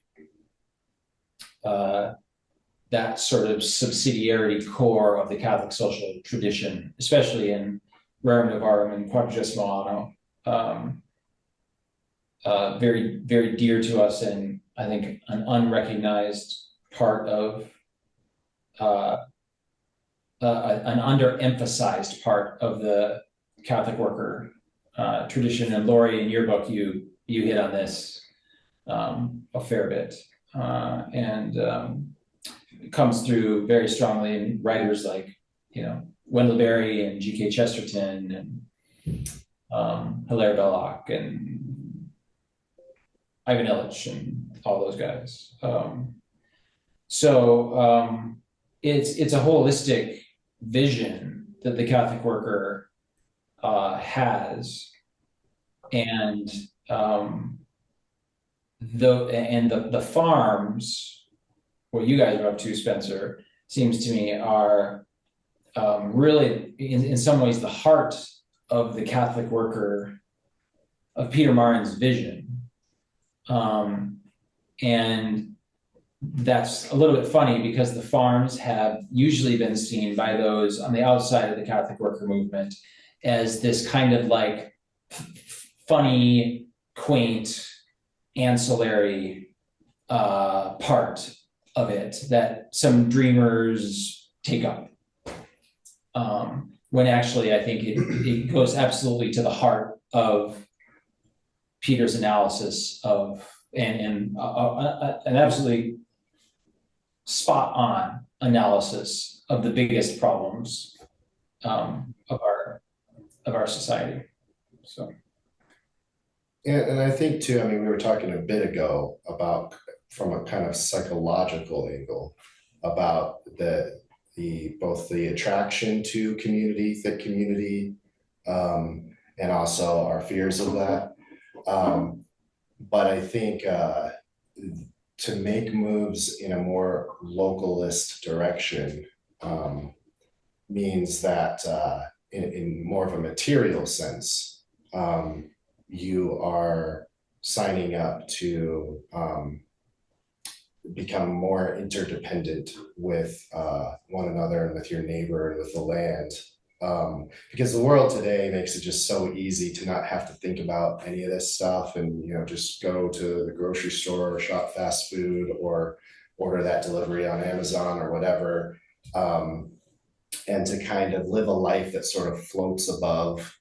That sort of subsidiarity core of the Catholic social tradition, especially in Rerum Novarum and Quadragesimo Anno, very, very dear to us, and I think an unrecognized part of an underemphasized part of the Catholic worker tradition. And Laurie, in your book, you hit on this a fair bit, and it comes through very strongly in writers like Wendell Berry and G.K. Chesterton and Hilaire Belloc and Ivan Illich and all those guys. So it's a holistic vision that the Catholic worker has, and the farms, what you guys are up to, Spencer, seems to me are really in some ways the heart of the Catholic worker, of Peter Maurin's vision. And that's a little bit funny because the farms have usually been seen by those on the outside of the Catholic worker movement as this kind of like funny, quaint, ancillary part of it that some dreamers take up. When actually I think it goes absolutely to the heart of Peter's analysis of, and an absolutely spot on analysis of the biggest problems of our society. So. And I think too, I mean, we were talking a bit ago about, from a kind of psychological angle, about both the attraction to community, thick community, and also our fears of that. But I think to make moves in a more localist direction means that in more of a material sense, you are signing up to become more interdependent with one another and with your neighbor and with the land. Because the world today makes it just so easy to not have to think about any of this stuff and, you know, just go to the grocery store or shop fast food or order that delivery on Amazon or whatever. And to kind of live a life that sort of floats above,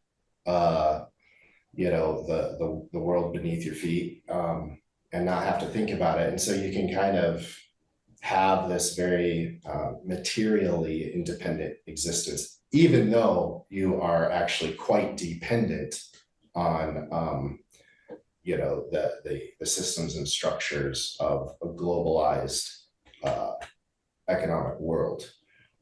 you know, the world beneath your feet, and not have to think about it. And so you can kind of have this very materially independent existence, even though you are actually quite dependent on, you know, the systems and structures of a globalized economic world.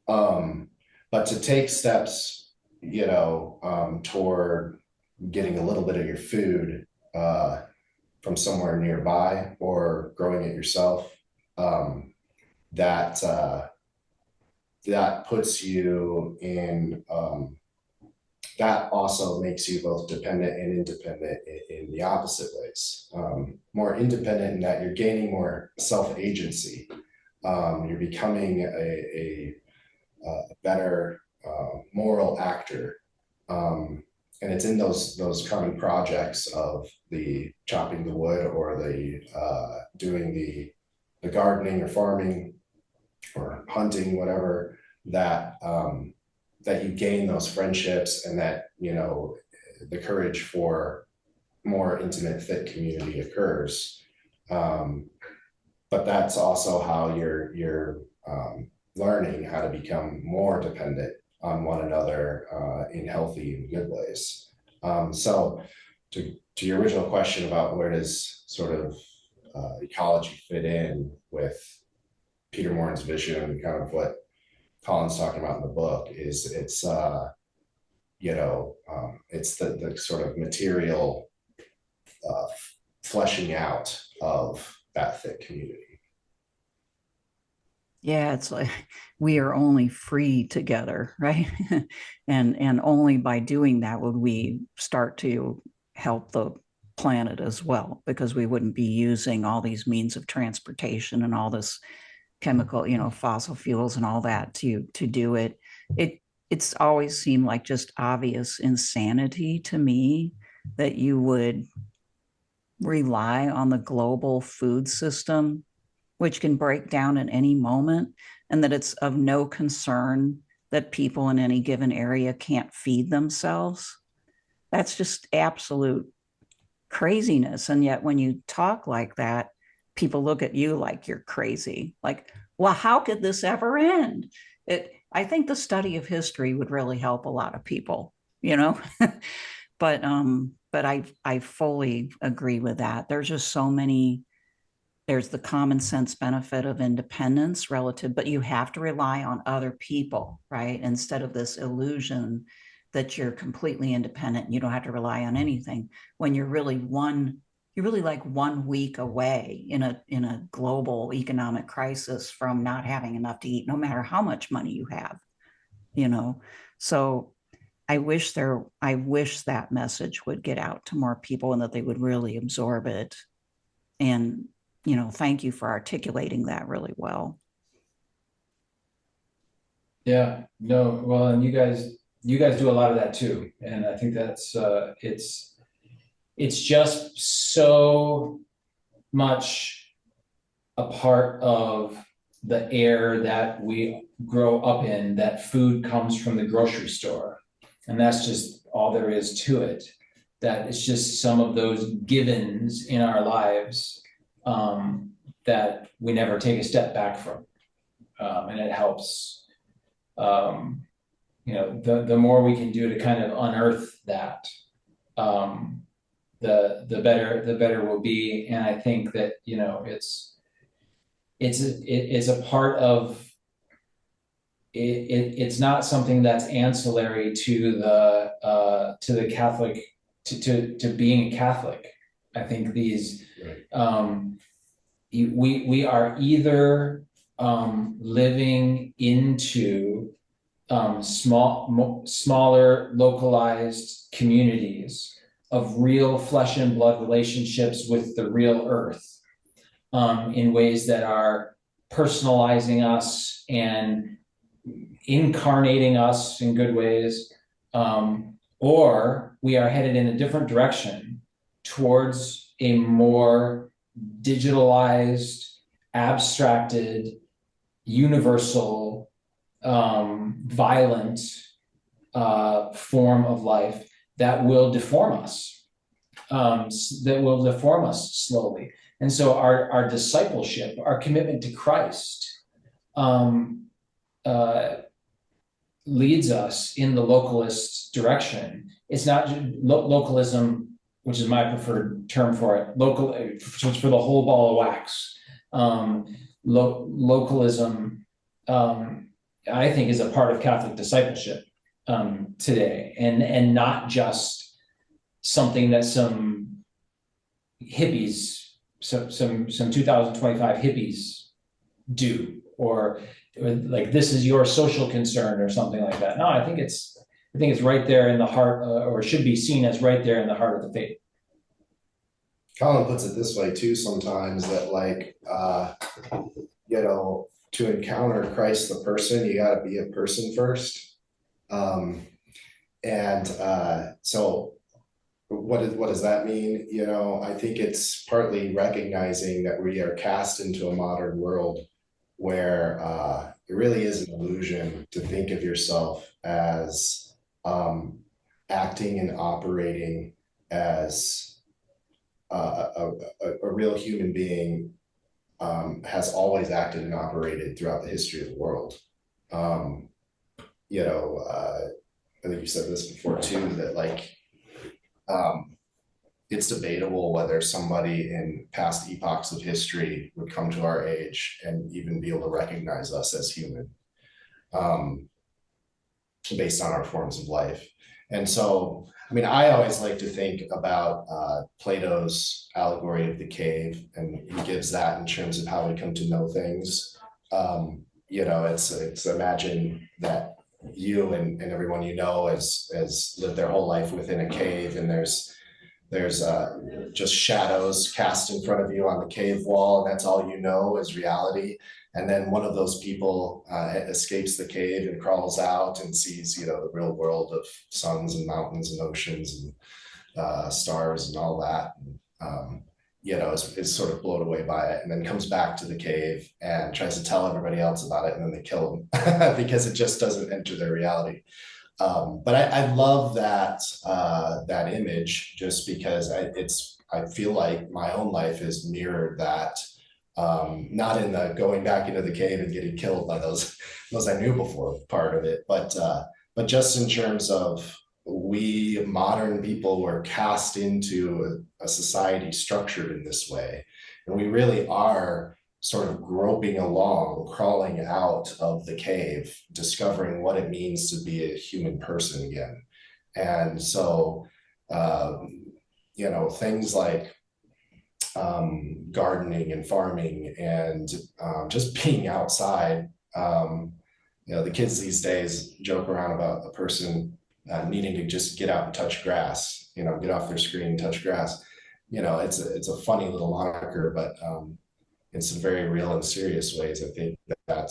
But to take steps, you know, toward getting a little bit of your food from somewhere nearby or growing it yourself, that puts you in, that also makes you both dependent and independent in the opposite ways. More independent in that you're gaining more self-agency. You're becoming a better moral actor. And it's in those common projects of the chopping the wood or the doing the gardening or farming or hunting, whatever, that that you gain those friendships and that, you know, the courage for more intimate, fit community occurs. But that's also how you're learning how to become more dependent on one another in healthy and good ways. So to your original question about where does sort of ecology fit in with Peter Maurin's vision and kind of what Colin's talking about in the book, is it's you know, it's the sort of material fleshing out of that thick community. Yeah, it's like we are only free together, right? and only by doing that would we start to help the planet as well, because we wouldn't be using all these means of transportation and all this chemical, you know, fossil fuels and all that to do it. It's always seemed like just obvious insanity to me that you would rely on the global food system, which can break down at any moment, and that it's of no concern that people in any given area can't feed themselves. That's just absolute craziness. And yet when you talk like that, people look at you like you're crazy. Like, well, how could this ever end? I think the study of history would really help a lot of people, you know? But I fully agree with that. There's just so many. There's the common sense benefit of independence relative, but you have to rely on other people, right? Instead of this illusion that you're completely independent and you don't have to rely on anything, when you're really like 1 week away in a global economic crisis from not having enough to eat, no matter how much money you have, you know? So I wish that message would get out to more people and that they would really absorb it. And, you know, thank you for articulating that really well. Yeah, no, well, and you guys do a lot of that too. And I think that's, it's just so much a part of the air that we grow up in, that food comes from the grocery store. And that's just all there is to it. That it's just some of those givens in our lives that we never take a step back from. And it helps, the more we can do to kind of unearth that, the better we'll be. And I think that, it's a part of it. It's not something that's ancillary to the Catholic, to being a Catholic. I think these, we are either living into smaller localized communities of real flesh and blood relationships with the real earth, in ways that are personalizing us and incarnating us in good ways, or we are headed in a different direction towards a more digitalized, abstracted, universal, violent form of life that will deform us, slowly. And so our discipleship, our commitment to Christ, leads us in the localist direction. It's not localism, which is my preferred term for it, for the whole ball of wax. Localism, I think, is a part of Catholic discipleship today, and not just something that some hippies, some 2025 hippies do, or like this is your social concern or something like that. No, I think it's right there in the heart, or should be seen as right there in the heart of the faith. Colin puts it this way too sometimes, that to encounter Christ the person, you got to be a person first. So what does that mean? I think it's partly recognizing that we are cast into a modern world where it really is an illusion to think of yourself as acting and operating as a real human being has always acted and operated throughout the history of the world. I think you said this before too, that it's debatable whether somebody in past epochs of history would come to our age and even be able to recognize us as human, based on our forms of life. And so, I always like to think about Plato's allegory of the cave, and he gives that in terms of how we come to know things. It's imagine that you and everyone has lived their whole life within a cave, and there's just shadows cast in front of you on the cave wall, and that's all you know is reality. And then one of those people escapes the cave and crawls out and sees, the real world of suns and mountains and oceans and stars and all that. And, is sort of blown away by it, and then comes back to the cave and tries to tell everybody else about it, and then they kill him because it just doesn't enter their reality. But I love that image, just because I feel like my own life is mirrored that. Not in the going back into the cave and getting killed by those I knew before part of it, but just in terms of we modern people were cast into a society structured in this way, and we really are sort of groping along, crawling out of the cave, discovering what it means to be a human person again. And so, things like gardening and farming and just being outside. The kids these days joke around about a person needing to just get out and touch grass, get off their screen and touch grass. It's a funny little moniker, but in some very real and serious ways, I think that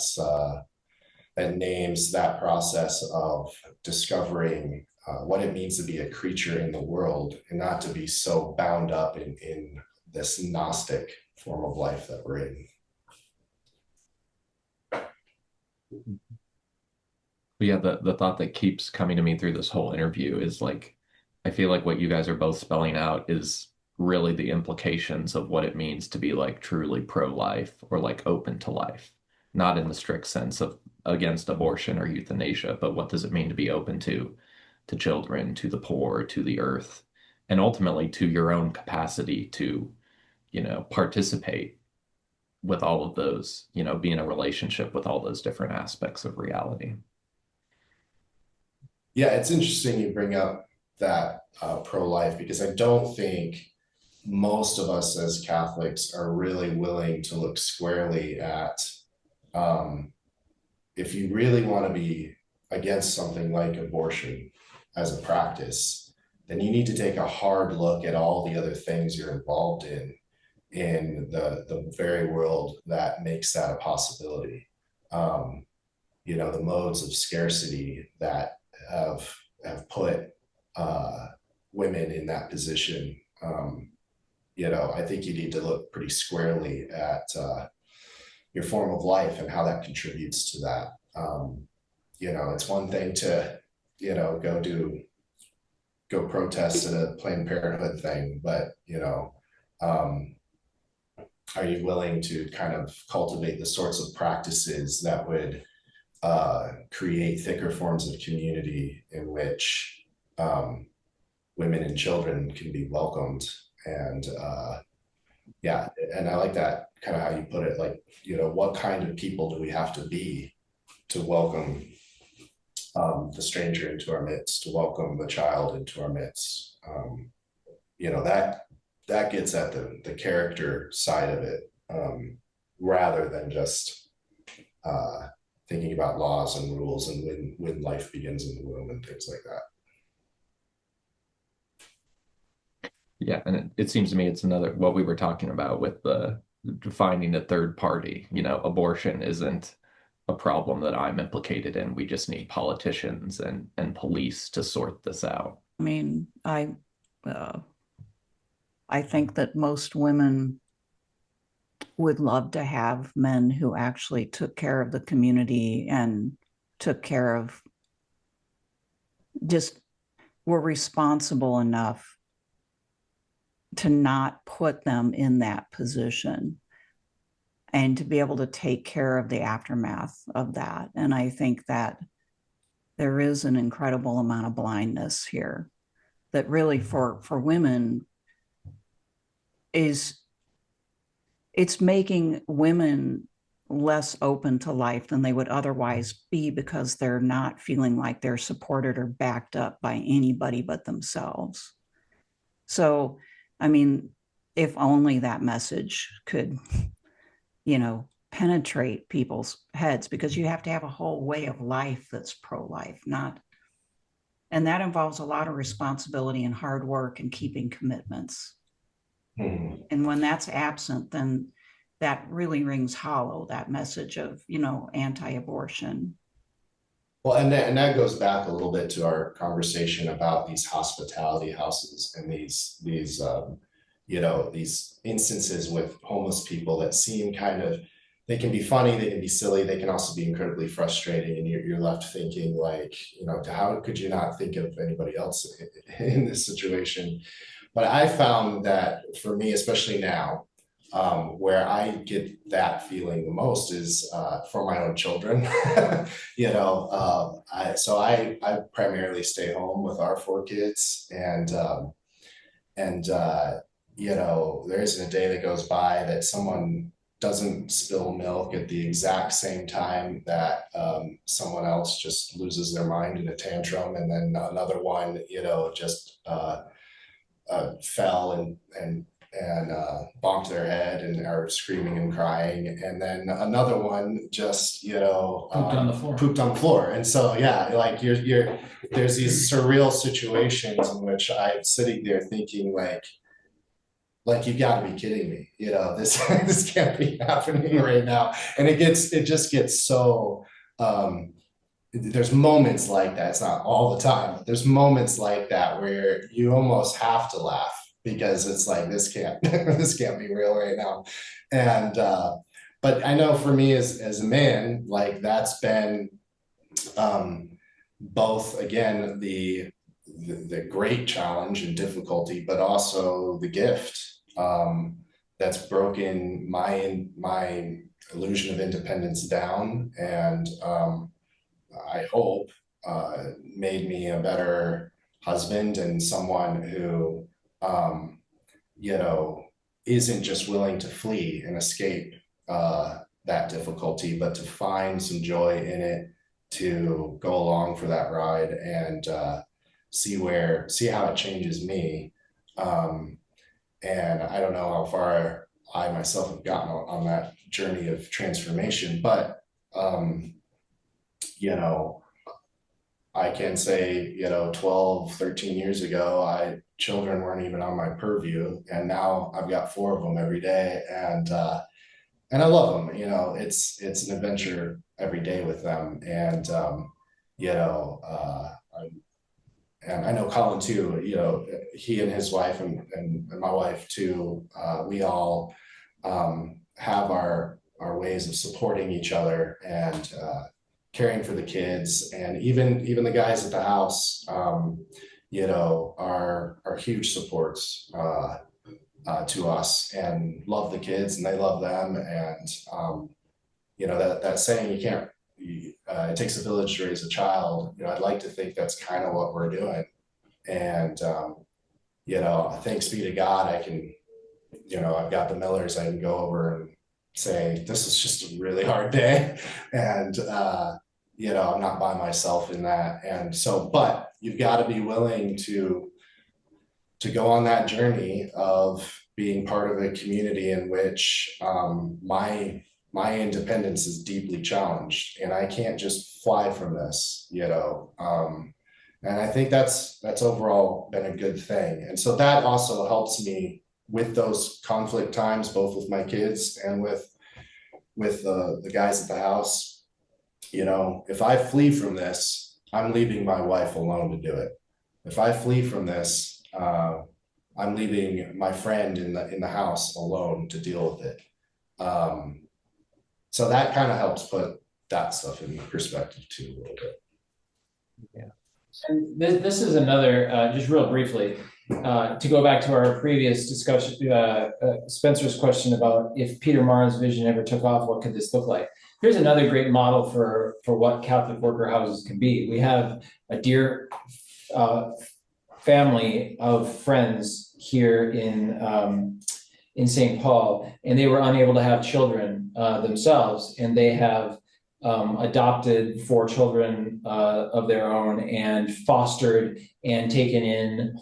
names that process of discovering what it means to be a creature in the world, and not to be so bound up in this Gnostic form of life that we're in. But yeah, the thought that keeps coming to me through this whole interview is like, I feel like what you guys are both spelling out is really the implications of what it means to be like truly pro-life or like open to life, not in the strict sense of against abortion or euthanasia, but what does it mean to be open to children, to the poor, to the earth, and ultimately to your own capacity to, you know, participate with all of those, you know, be in a relationship with all those different aspects of reality. Yeah, it's interesting you bring up that pro-life, because I don't think most of us as Catholics are really willing to look squarely at if you really want to be against something like abortion as a practice, then you need to take a hard look at all the other things you're involved in the very world that makes that a possibility. You know, the modes of scarcity that have put women in that position. You know, I think you need to look pretty squarely at your form of life and how that contributes to that. You know, it's one thing to, you know, go protest at a Planned Parenthood thing, but, you know, are you willing to kind of cultivate the sorts of practices that would create thicker forms of community in which women and children can be welcomed? And yeah, and I like that kind of how you put it, like, you know, what kind of people do we have to be to welcome the stranger into our midst, to welcome the child into our midst? You know, that gets at the character side of it, rather than just thinking about laws and rules and when life begins in the womb and things like that. Yeah, and it seems to me it's another what we were talking about with the finding a third party. You know, abortion isn't a problem that I'm implicated in. We just need politicians and police to sort this out. I mean, I think that most women would love to have men who actually took care of the community and took care of, just were responsible enough to not put them in that position and to be able to take care of the aftermath of that. And I think that there is an incredible amount of blindness here that really for women it's making women less open to life than they would otherwise be, because they're not feeling like they're supported or backed up by anybody but themselves. So, I mean, if only that message could, you know, penetrate people's heads, because you have to have a whole way of life that's pro-life, and that involves a lot of responsibility and hard work and keeping commitments. And when that's absent, then that really rings hollow, that message of, you know, anti-abortion. Well, and that goes back a little bit to our conversation about these hospitality houses and these you know, these instances with homeless people that seem kind of, they can be funny, they can be silly, they can also be incredibly frustrating, and you're left thinking, like, you know, how could you not think of anybody else in this situation? But I found that for me, especially now, where I get that feeling the most is for my own children. You know, I primarily stay home with our 4 kids, and you know, there isn't a day that goes by that someone doesn't spill milk at the exact same time that someone else just loses their mind in a tantrum, and then another one, you know, just fell and bonked their head and are screaming and crying, and then another one just, you know, pooped on the floor. And so, yeah, like there's these surreal situations in which I'm sitting there thinking, like you got to be kidding me, you know, this can't be happening right now. And it just gets so there's moments like that. It's not all the time, but there's moments like that where you almost have to laugh because it's like, this can't, this can't be real right now. And, but I know for me as a man, like that's been, both again, the great challenge and difficulty, but also the gift, that's broken my illusion of independence down, and I hope made me a better husband and someone who you know, isn't just willing to flee and escape that difficulty, but to find some joy in it, to go along for that ride and see how it changes me. And I don't know how far I myself have gotten on that journey of transformation, but you know, I can say, 12, 13 years ago, children weren't even on my purview, and now I've got 4 of them every day, and I love them. It's an adventure every day with them, and and I know Colin too. He and his wife and my wife too. We all have our ways of supporting each other and caring for the kids, and even the guys at the house, are huge supports to us, and love the kids and they love them. And that saying, it takes a village to raise a child. I'd like to think that's kind of what we're doing. And thanks be to God, I can, I've got the Millers. I can go over and say, this is just a really hard day, and I'm not by myself in that. And so, but you've got to be willing to go on that journey of being part of a community in which my independence is deeply challenged, and I can't just fly from this, and I think that's overall been a good thing. And so that also helps me with those conflict times, both with my kids and with the guys at the house. If I flee from this, I'm leaving my wife alone to do it. If I flee from this, I'm leaving my friend in the house alone to deal with it. So that kind of helps put that stuff in perspective too a little bit. Yeah. And this is another, just real briefly, to go back to our previous discussion, Spencer's question about if Peter Maurin's vision ever took off, what could this look like? Here's another great model for what Catholic worker houses can be. We have a dear family of friends here in St. Paul, and they were unable to have children themselves, and they have adopted 4 children of their own, and fostered and taken in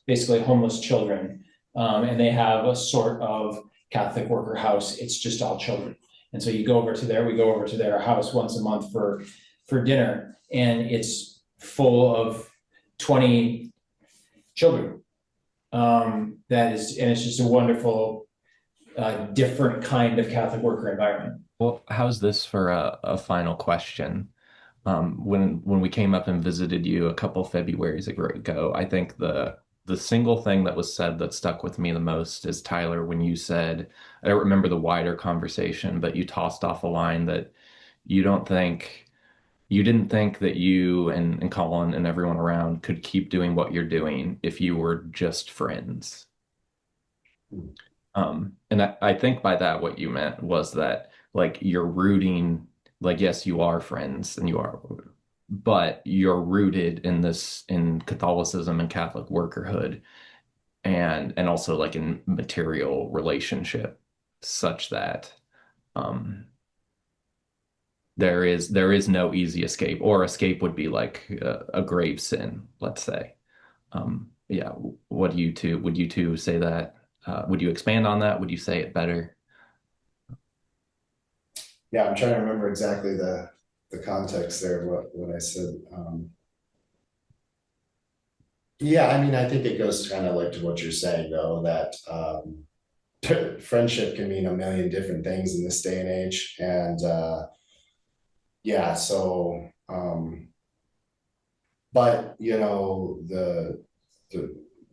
basically homeless children. And they have a sort of Catholic worker house. It's just all children. And so we go over to their house once a month for dinner, and it's full of 20 children. And it's just a wonderful, different kind of Catholic worker environment. Well, how's this for a final question? When we came up and visited you a couple Februaries ago, I think the single thing that was said that stuck with me the most is, Tyler, when you said, I don't remember the wider conversation, but you tossed off a line that you didn't think that you and Colin and everyone around could keep doing what you're doing if you were just friends. And I think by that what you meant was that, like, you're rooting, like, yes, you are friends and but you're rooted in Catholicism and Catholic workerhood, and also like in material relationship, such that there is no easy escape, or escape would be like a grave sin, let's say. Yeah, would you two say that? Would you expand on that? Would you say it better? Yeah, I'm trying to remember exactly the context there of what I said. Yeah, I mean, I think it goes kind of like to what you're saying, though, that friendship can mean a million different things in this day and age. And yeah, so but the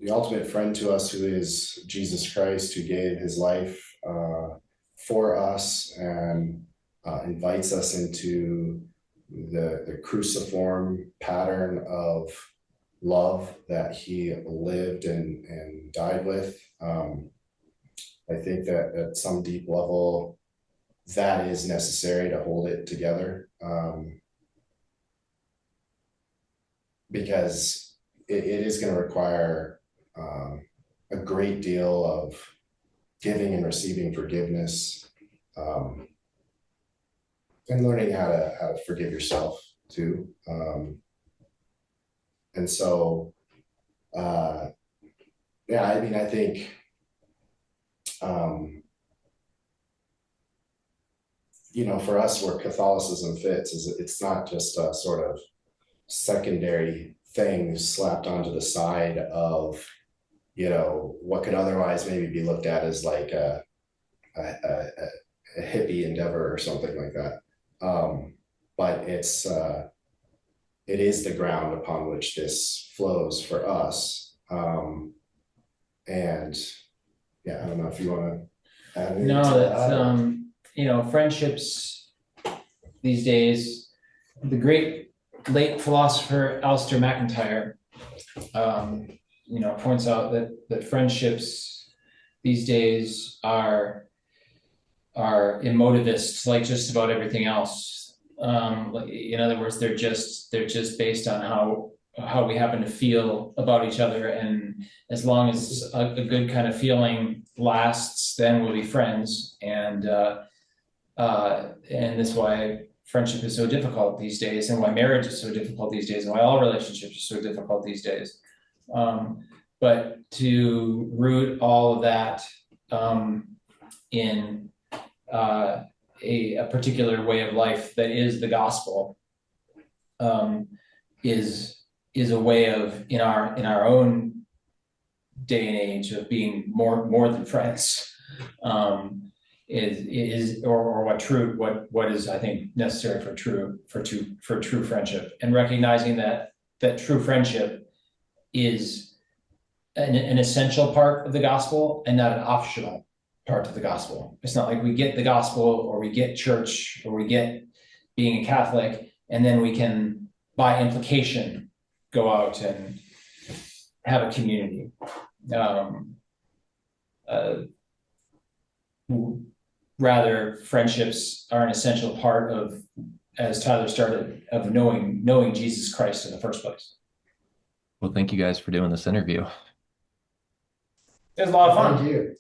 the ultimate friend to us, who is Jesus Christ, who gave his life for us and invites us into the cruciform pattern of love that he lived and died with. I think that at some deep level, that is necessary to hold it together, because it is going to require a great deal of giving and receiving forgiveness, and learning how to forgive yourself too. And so, yeah, I mean, I think, you know, for us, where Catholicism fits is it's not just a sort of secondary thing slapped onto the side of, you know, what could otherwise maybe be looked at as like a hippie endeavor or something like that. But it is the ground upon which this flows for us. And yeah, I don't know if you want to add anything to that. You know, friendships these days, the great late philosopher Alistair MacIntyre, you know, points out that friendships these days are emotivist, like just about everything else. Like, in other words, they're just based on how we happen to feel about each other, and as long as a good kind of feeling lasts, then we'll be friends. And this is why friendship is so difficult these days, and why marriage is so difficult these days, and why all relationships are so difficult these days. But to root all of that in a particular way of life that is the gospel is a way of, in our own day and age, of being more than friends. Or what is, I think, necessary for true friendship, and recognizing that true friendship is an essential part of the gospel and not an optional part of the gospel. It's not like we get the gospel, or we get church, or we get being a Catholic, and then we can, by implication, go out and have a community. Rather, friendships are an essential part of, as Tyler started, of knowing Jesus Christ in the first place. Well, thank you guys for doing this interview. It was a lot of fun. Thank you.